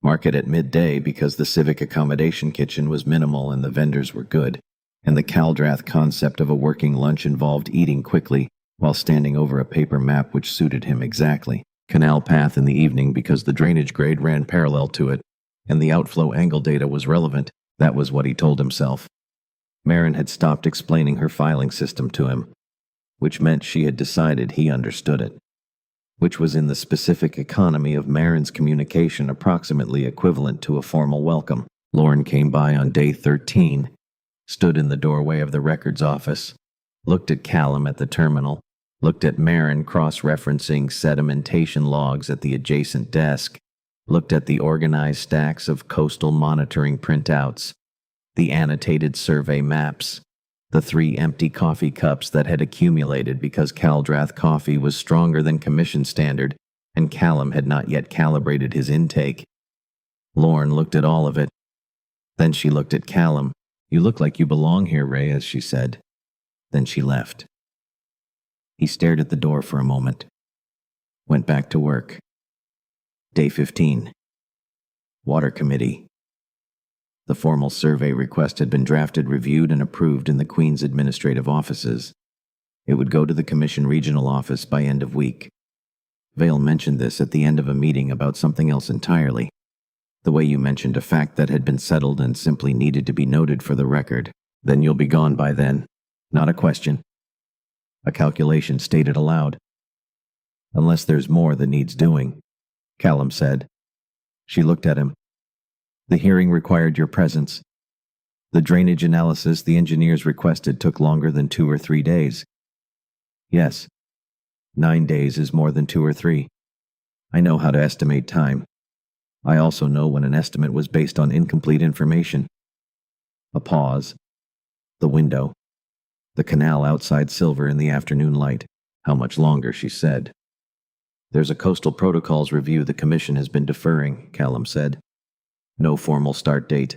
S1: Market at midday, because the civic accommodation kitchen was minimal and the vendors were good, and the Caldrath concept of a working lunch involved eating quickly while standing over a paper map which suited him exactly. Canal path in the evening, because the drainage grade ran parallel to it, and the outflow angle data was relevant. That was what he told himself. Marin had stopped explaining her filing system to him, which meant she had decided he understood it, which was in the specific economy of Marin's communication approximately equivalent to a formal welcome. Lorne came by on day 13, stood in the doorway of the records office, looked at Callum at the terminal, looked at Marin cross-referencing sedimentation logs at the adjacent desk, looked at the organized stacks of coastal monitoring printouts, the annotated survey maps, the 3 empty coffee cups that had accumulated because Caldrath coffee was stronger than commission standard, and Callum had not yet calibrated his intake. Lorne looked at all of it. Then she looked at Callum. "You look like you belong here, Reyes," she said. Then she left. He stared at the door for a moment. Went back to work. Day 15. Water Committee. The formal survey request had been drafted, reviewed, and approved in the Queen's administrative offices. It would go to the Commission regional office by end of week. Vale mentioned this at the end of a meeting about something else entirely. The way you mentioned a fact that had been settled and simply needed to be noted for the record. Then you'll be gone by then. Not a question. A calculation stated aloud. Unless there's more that needs doing, Callum said. She looked at him. The hearing required your presence. The drainage analysis the engineers requested took longer than 2 or 3 days. Yes. 9 days is more than 2 or 3. I know how to estimate time. I also know when an estimate was based on incomplete information. A pause. The window. The canal outside silver in the afternoon light. How much longer, she said. There's a coastal protocols review the Commission has been deferring, Callum said. No formal start date.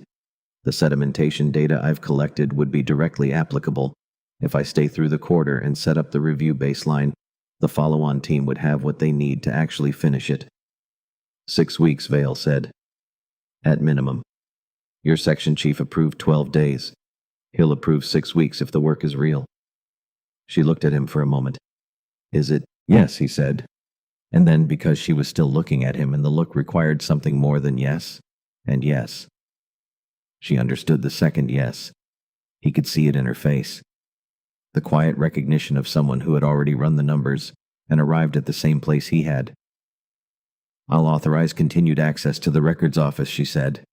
S1: The sedimentation data I've collected would be directly applicable. If I stay through the quarter and set up the review baseline, the follow-on team would have what they need to actually finish it. 6 weeks, Vale said. At minimum. Your section chief approved 12 days. He'll approve 6 weeks if the work is real. She looked at him for a moment. Is it? Yes, he said. And then, because she was still looking at him and the look required something more than yes, and yes. She understood the second yes. He could see it in her face. The quiet recognition of someone who had already run the numbers and arrived at the same place he had. I'll authorize continued access to the records office, she said,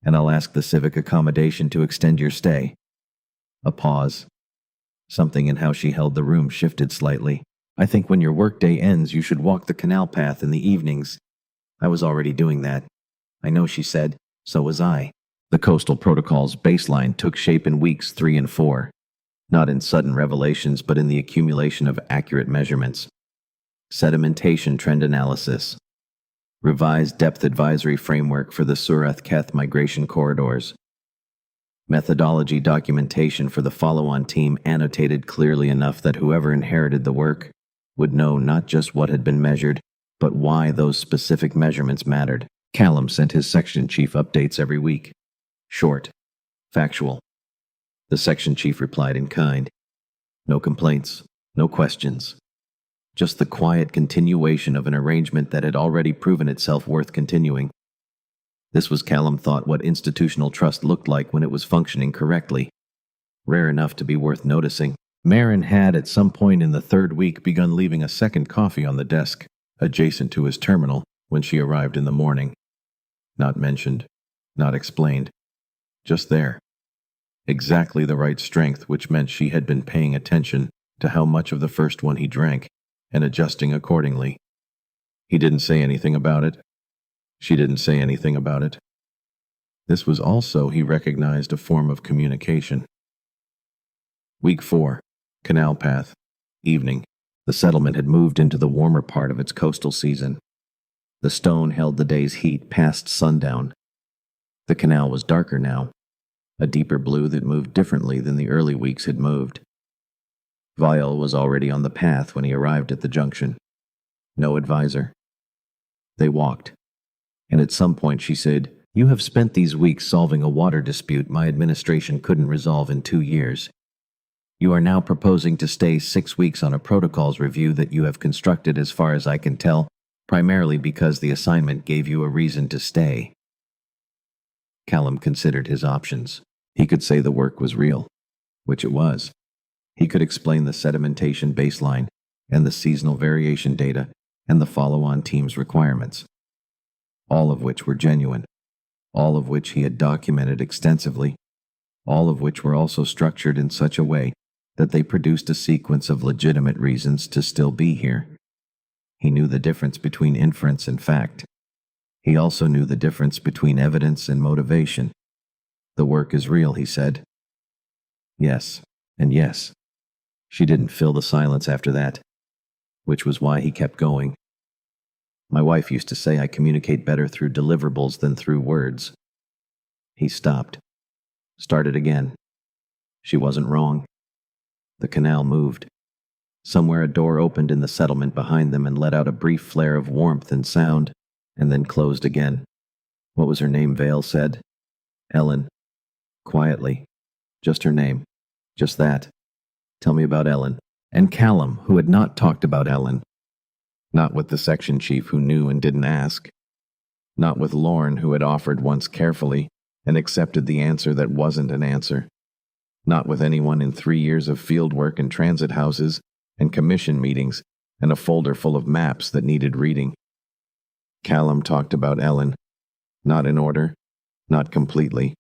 S1: and I'll ask the civic accommodation to extend your stay. A pause. Something in how she held the room shifted slightly. I think when your workday ends, you should walk the canal path in the evenings. I was already doing that. I know, she said. So was I. The coastal protocols baseline took shape in weeks 3 and 4. Not in sudden revelations, but in the accumulation of accurate measurements. Sedimentation trend analysis. Revised depth advisory framework for the Surath-Keth migration corridors. Methodology documentation for the follow-on team annotated clearly enough that whoever inherited the work would know not just what had been measured, but why those specific measurements mattered. Callum sent his section chief updates every week. Short. Factual. The section chief replied in kind. No complaints. No questions. Just the quiet continuation of an arrangement that had already proven itself worth continuing. This was, Callum thought, what institutional trust looked like when it was functioning correctly. Rare enough to be worth noticing. Marin had, at some point in the 3rd week, begun leaving a second coffee on the desk, adjacent to his terminal, when she arrived in the morning. Not mentioned. Not explained. Just there. Exactly the right strength, which meant she had been paying attention to how much of the first one he drank, and adjusting accordingly. He didn't say anything about it. She didn't say anything about it. This was also, he recognized, a form of communication. Week 4. Canal path. Evening. The settlement had moved into the warmer part of its coastal season. The stone held the day's heat past sundown. The canal was darker now, a deeper blue that moved differently than the early weeks had moved. Vial was already on the path when he arrived at the junction. No advisor. They walked. And at some point she said, "You have spent these weeks solving a water dispute my administration couldn't resolve in 2 years. You are now proposing to stay 6 weeks on a protocols review that you have constructed, as far as I can tell, primarily because the assignment gave you a reason to stay." Callum considered his options. He could say the work was real, which it was. He could explain the sedimentation baseline and the seasonal variation data and the follow-on team's requirements, all of which were genuine, all of which he had documented extensively, all of which were also structured in such a way that they produced a sequence of legitimate reasons to still be here. He knew the difference between inference and fact. He also knew the difference between evidence and motivation. The work is real, he said. Yes, and yes. She didn't fill the silence after that, which was why he kept going. My wife used to say I communicate better through deliverables than through words. He stopped. Started again. She wasn't wrong. The canal moved. Somewhere a door opened in the settlement behind them and let out a brief flare of warmth and sound, and then closed again. What was her name? Vale said. Ellen. Quietly. Just her name. Just that. Tell me about Ellen. And Callum, who had not talked about Ellen. Not with the section chief who knew and didn't ask. Not with Lorne, who had offered once carefully and accepted the answer that wasn't an answer. Not with anyone in 3 years of field work and transit houses and commission meetings and a folder full of maps that needed reading. Callum talked about Ellen. Not in order. Not completely.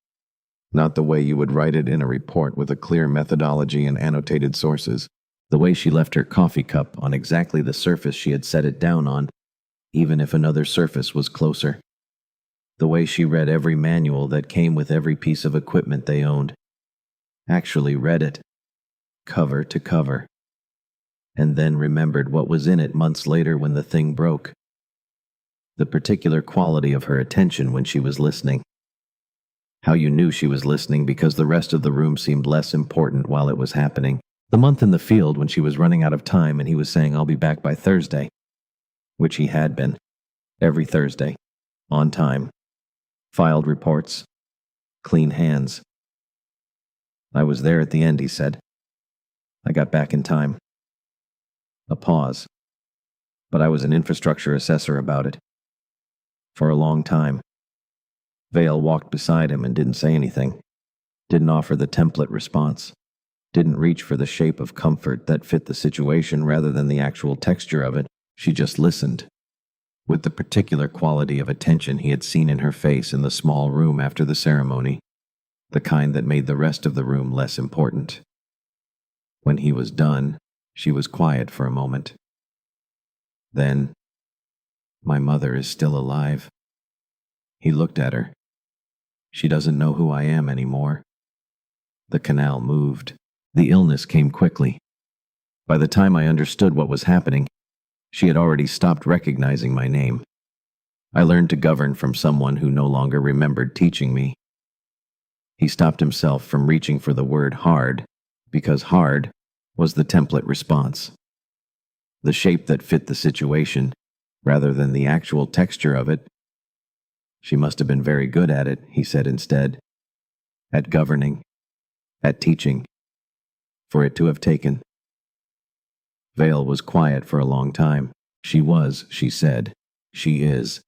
S1: Not the way you would write it in a report with a clear methodology and annotated sources. The way she left her coffee cup on exactly the surface she had set it down on, even if another surface was closer. The way she read every manual that came with every piece of equipment they owned. Actually read it, cover to cover. And then remembered what was in it months later when the thing broke. The particular quality of her attention when she was listening. How you knew she was listening because the rest of the room seemed less important while it was happening. The month in the field when she was running out of time and he was saying, "I'll be back by Thursday," which he had been. Every Thursday. On time. Filed reports. Clean hands. "I was there at the end," he said. "I got back in time." A pause. "But I was an infrastructure assessor about it. For a long time." Vale walked beside him and didn't say anything. Didn't offer the template response. Didn't reach for the shape of comfort that fit the situation rather than the actual texture of it. She just listened. With the particular quality of attention he had seen in her face in the small room after the ceremony. The kind that made the rest of the room less important. When he was done, she was quiet for a moment. Then, "My mother is still alive." He looked at her. "She doesn't know who I am anymore." The canal moved. The illness came quickly. By the time I understood what was happening, she had already stopped recognizing my name. I learned to govern from someone who no longer remembered teaching me. He stopped himself from reaching for the word hard, because hard was the template response. The shape that fit the situation, rather than the actual texture of it. "She must have been very good at it," he said instead. "At governing. At teaching. For it to have taken." Vale was quiet for a long time. "She was," she said. "She is.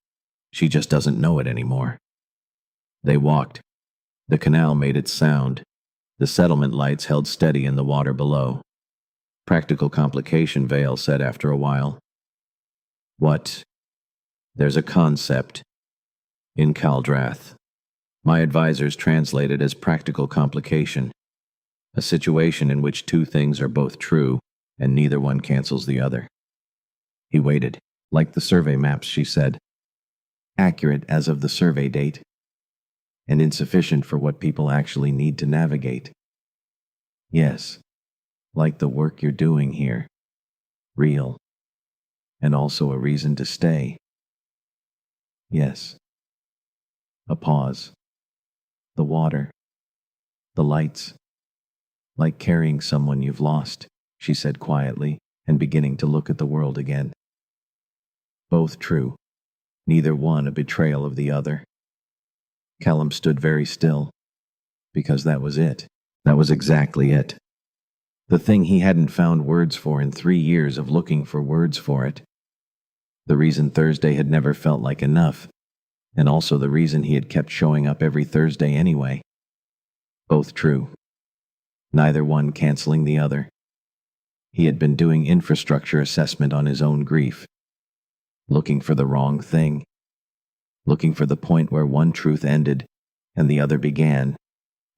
S1: She just doesn't know it anymore." They walked. The canal made its sound. The settlement lights held steady in the water below. "Practical complication," Vale said after a while. "What?" "There's a concept. In Caldrath. My advisors translate it as practical complication. A situation in which two things are both true, and neither one cancels the other." He waited. "Like the survey maps," she said. "Accurate as of the survey date, and insufficient for what people actually need to navigate." "Yes, like the work you're doing here. Real. And also a reason to stay." "Yes." A pause. "The water. The lights. Like carrying someone you've lost," she said quietly, and beginning to look at the world again. Both true. Neither one a betrayal of the other. Callum stood very still. Because that was it. That was exactly it. The thing he hadn't found words for in 3 years of looking for words for it. The reason Thursday had never felt like enough, and also the reason he had kept showing up every Thursday anyway. Both true. Neither one canceling the other. He had been doing infrastructure assessment on his own grief. Looking for the wrong thing. Looking for the point where one truth ended and the other began,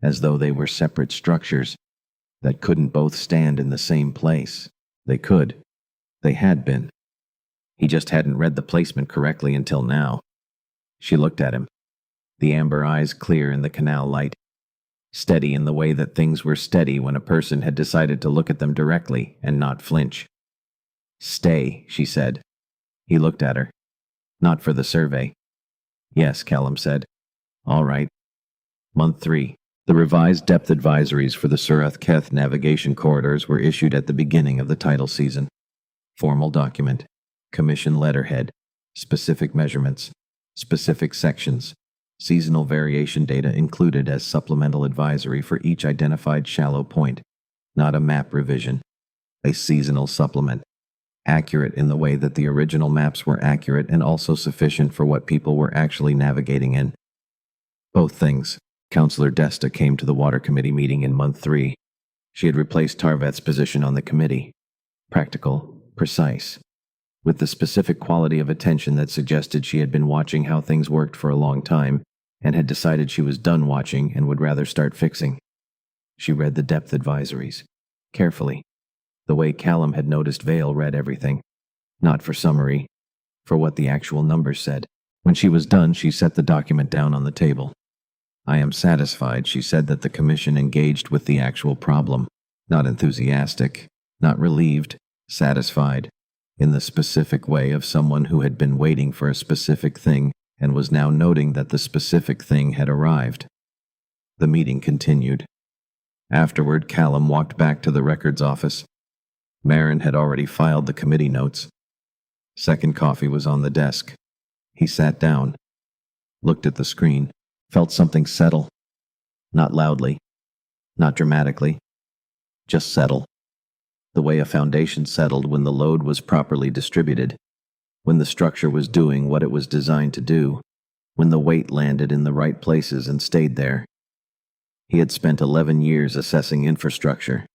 S1: as though they were separate structures that couldn't both stand in the same place. They could. They had been. He just hadn't read the placement correctly until now. She looked at him. The amber eyes clear in the canal light. Steady in the way that things were steady when a person had decided to look at them directly and not flinch. "Stay," she said. He looked at her. "Not for the survey." "Yes," Callum said. "All right. Month 3. The revised depth advisories for the Surath-Keth navigation corridors were issued at the beginning of the tidal season. Formal document, commission letterhead, specific measurements, specific sections, seasonal variation data included as supplemental advisory for each identified shallow point, not a map revision, a seasonal supplement, accurate in the way that the original maps were accurate and also sufficient for what people were actually navigating in. Both things. Councillor Desta came to the Water Committee meeting in month 3. She had replaced Tarveth's position on the committee. Practical, precise, with the specific quality of attention that suggested she had been watching how things worked for a long time and had decided she was done watching and would rather start fixing. She read the depth advisories, carefully, the way Callum had noticed Vale read everything, not for summary, for what the actual numbers said. When she was done, she set the document down on the table. I am satisfied, she said, that the commission engaged with the actual problem, not enthusiastic, not relieved, satisfied, in the specific way of someone who had been waiting for a specific thing and was now noting that the specific thing had arrived. The meeting continued. Afterward, Callum walked back to the records office. Marin had already filed the committee notes. Second coffee was on the desk. He sat down, looked at the screen, felt something settle. Not loudly, not dramatically, just settle. The way a foundation settled when the load was properly distributed, when the structure was doing what it was designed to do, when the weight landed in the right places and stayed there. He had spent 11 years assessing infrastructure.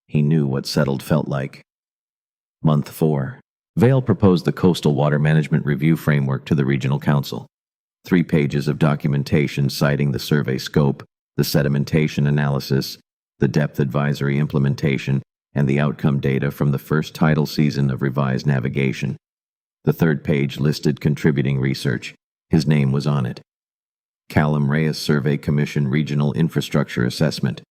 S1: He knew what settled felt like. Month 4. Vale proposed the Coastal Water Management Review Framework to the Regional Council. 3 pages of documentation citing the survey scope, the sedimentation analysis, the depth advisory implementation, and the outcome data from the first tidal season of revised navigation. The 3rd page listed contributing research. His name was on it. Callum Reyes Survey Commission Regional Infrastructure Assessment.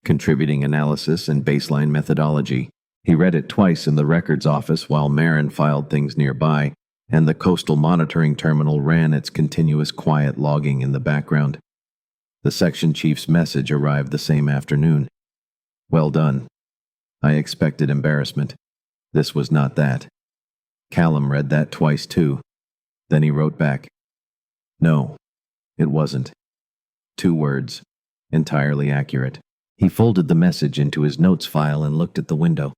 S1: Contributing analysis and baseline methodology. He read it twice in the records office while Marin filed things nearby, and the coastal monitoring terminal ran its continuous quiet logging in the background. The section chief's message arrived the same afternoon. Well done. I expected embarrassment. This was not that. Callum read that twice too. Then he wrote back. No, it wasn't. 2 words. Entirely accurate. He folded the message into his notes file and looked at the window.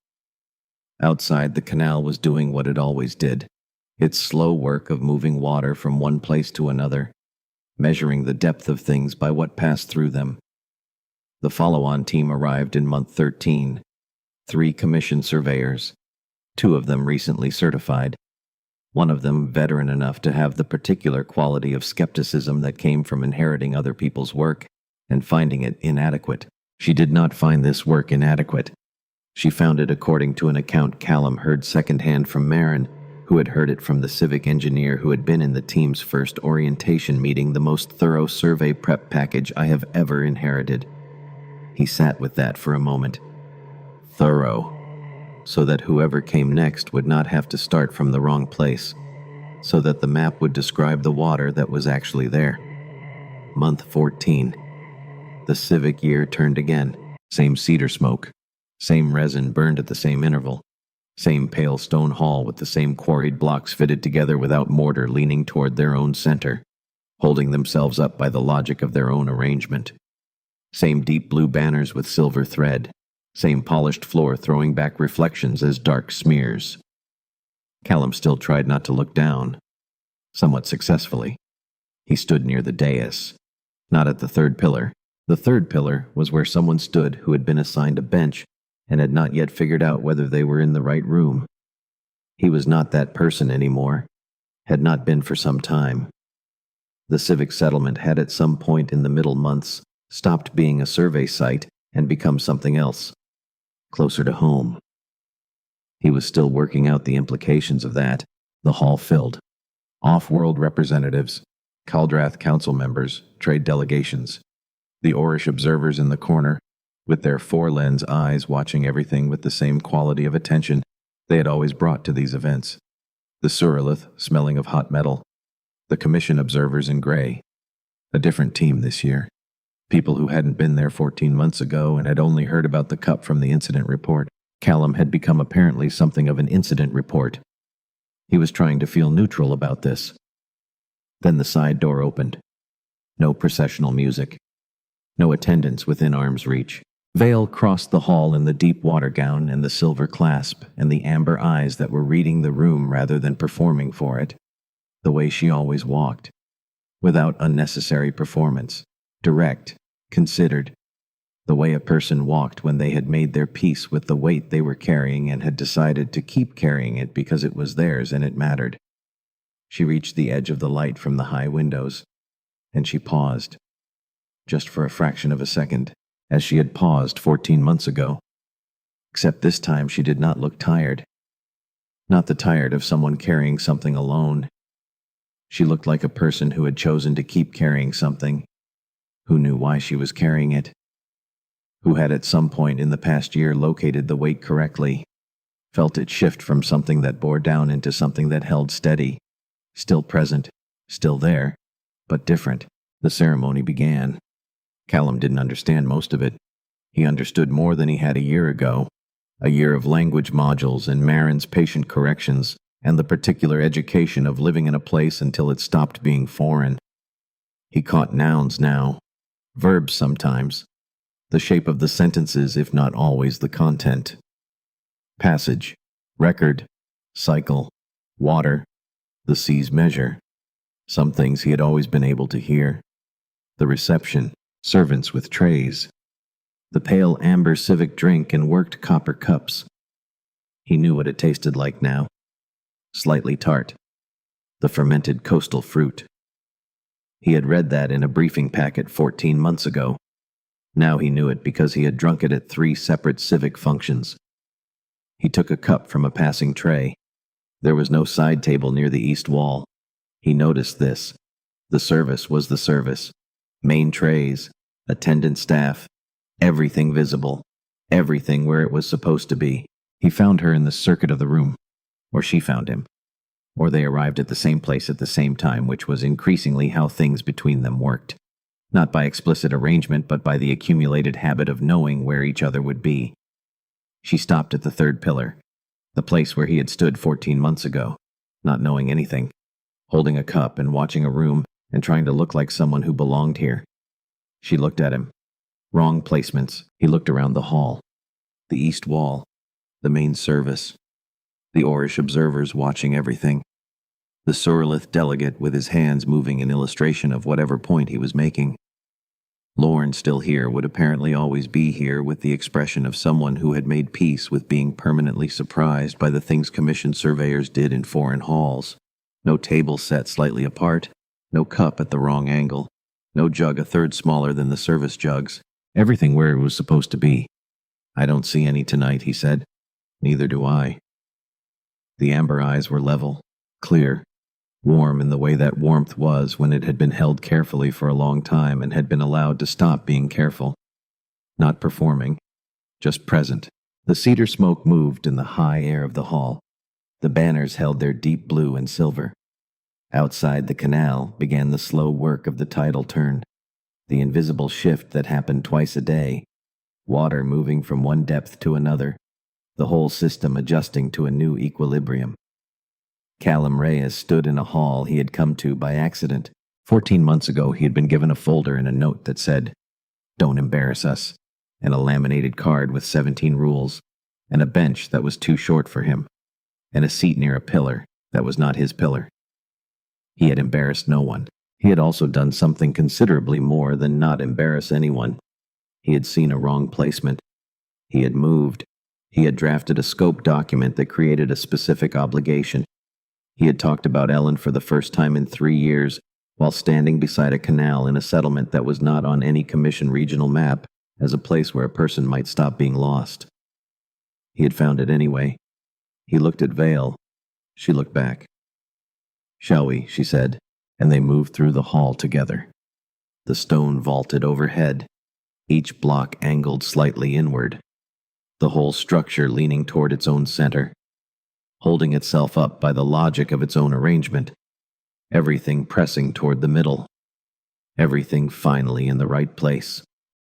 S1: Outside, the canal was doing what it always did. Its slow work of moving water from one place to another, measuring the depth of things by what passed through them. The follow-on team arrived in month 13. 3 commissioned surveyors, 2 of them recently certified, one of them veteran enough to have the particular quality of skepticism that came from inheriting other people's work and finding it inadequate. She did not find this work inadequate. She found it according to an account Callum heard secondhand from Marin, who had heard it from the civic engineer who had been in the team's first orientation meeting, the most thorough survey prep package I have ever inherited. He sat with that for a moment. Thorough. So that whoever came next would not have to start from the wrong place. So that the map would describe the water that was actually there. Month 14. The civic year turned again. Same cedar smoke. Same resin burned at the same interval. Same pale stone hall with the same quarried blocks fitted together without mortar leaning toward their own center, holding themselves up by the logic of their own arrangement. Same deep blue banners with silver thread. Same polished floor throwing back reflections as dark smears. Callum still tried not to look down. Somewhat successfully. He stood near the dais. Not at the 3rd pillar. The 3rd pillar was where someone stood who had been assigned a bench and had not yet figured out whether they were in the right room. He was not that person anymore, had not been for some time. The civic settlement had at some point in the middle months stopped being a survey site and become something else, closer to home. He was still working out the implications of that. The hall filled. Off-world representatives, Caldrath council members, trade delegations, the Orish observers in the corner, with their 4-lens eyes watching everything with the same quality of attention they had always brought to these events. The Suralith, smelling of hot metal. The commission observers in gray. A different team this year. People who hadn't been there 14 months ago and had only heard about the cup from the incident report. Callum had become apparently something of an incident report. He was trying to feel neutral about this. Then the side door opened. No processional music. No attendants within arm's reach. Vale crossed the hall in the deep water gown and the silver clasp and the amber eyes that were reading the room rather than performing for it. The way she always walked. Without unnecessary performance. Direct. Considered. The way a person walked when they had made their peace with the weight they were carrying and had decided to keep carrying it because it was theirs and it mattered. She reached the edge of the light from the high windows, and she paused. Just for a fraction of a second, as she had paused 14 months ago. Except this time she did not look tired. Not the tired of someone carrying something alone. She looked like a person who had chosen to keep carrying something, who knew why she was carrying it, who had at some point in the past year located the weight correctly, felt it shift from something that bore down into something that held steady, still present, still there, but different. The ceremony began. Callum didn't understand most of it. He understood more than he had a year ago. A year of language modules and Marin's patient corrections, and the particular education of living in a place until it stopped being foreign. He caught nouns now, verbs sometimes, the shape of the sentences if not always the content. Passage, record, cycle, water, the sea's measure. Some things he had always been able to hear. The reception, servants with trays. The pale amber civic drink and worked copper cups. He knew what it tasted like now. Slightly tart. The fermented coastal fruit. He had read that in a briefing packet 14 months ago. Now he knew it because he had drunk it at 3 separate civic functions. He took a cup from a passing tray. There was no side table near the east wall. He noticed this. The service was the service. Main trays, attendant staff, everything visible, everything where it was supposed to be. He found her in the circuit of the room, or she found him, or they arrived at the same place at the same time, which was increasingly how things between them worked. Not by explicit arrangement, but by the accumulated habit of knowing where each other would be. She stopped at the 3rd pillar, the place where he had stood 14 months ago, not knowing anything, holding a cup and watching a room and trying to look like someone who belonged here. She looked at him. Wrong placements. He looked around the hall. The east wall. The main service. The Orish observers watching everything. The Surlith delegate with his hands moving in illustration of whatever point he was making. Lorne, still here, would apparently always be here with the expression of someone who had made peace with being permanently surprised by the things commissioned surveyors did in foreign halls. No table set slightly apart. No cup at the wrong angle. No jug a third smaller than the service jugs. Everything where it was supposed to be. I don't see any tonight, he said. Neither do I. The amber eyes were level, clear, warm in the way that warmth was when it had been held carefully for a long time and had been allowed to stop being careful. Not performing, just present. The cedar smoke moved in the high air of the hall. The banners held their deep blue and silver. Outside the canal began the slow work of the tidal turn, the invisible shift that happened twice a day, water moving from one depth to another, the whole system adjusting to a new equilibrium. Callum Reyes stood in a hall he had come to by accident. 14 months ago he had been given a folder and a note that said, "Don't embarrass us," and a laminated card with 17 rules, and a bench that was too short for him, and a seat near a pillar that was not his pillar. He had embarrassed no one. He had also done something considerably more than not embarrass anyone. He had seen a wrong placement. He had moved. He had drafted a scope document that created a specific obligation. He had talked about Ellen for the first time in 3 years, while standing beside a canal in a settlement that was not on any commission regional map as a place where a person might stop being lost. He had found it anyway. He looked at Vale. She looked back. "Shall we?" she said, and they moved through the hall together. The stone vaulted overhead, each block angled slightly inward, the whole structure leaning toward its own center, holding itself up by the logic of its own arrangement, everything pressing toward the middle. Everything finally in the right place.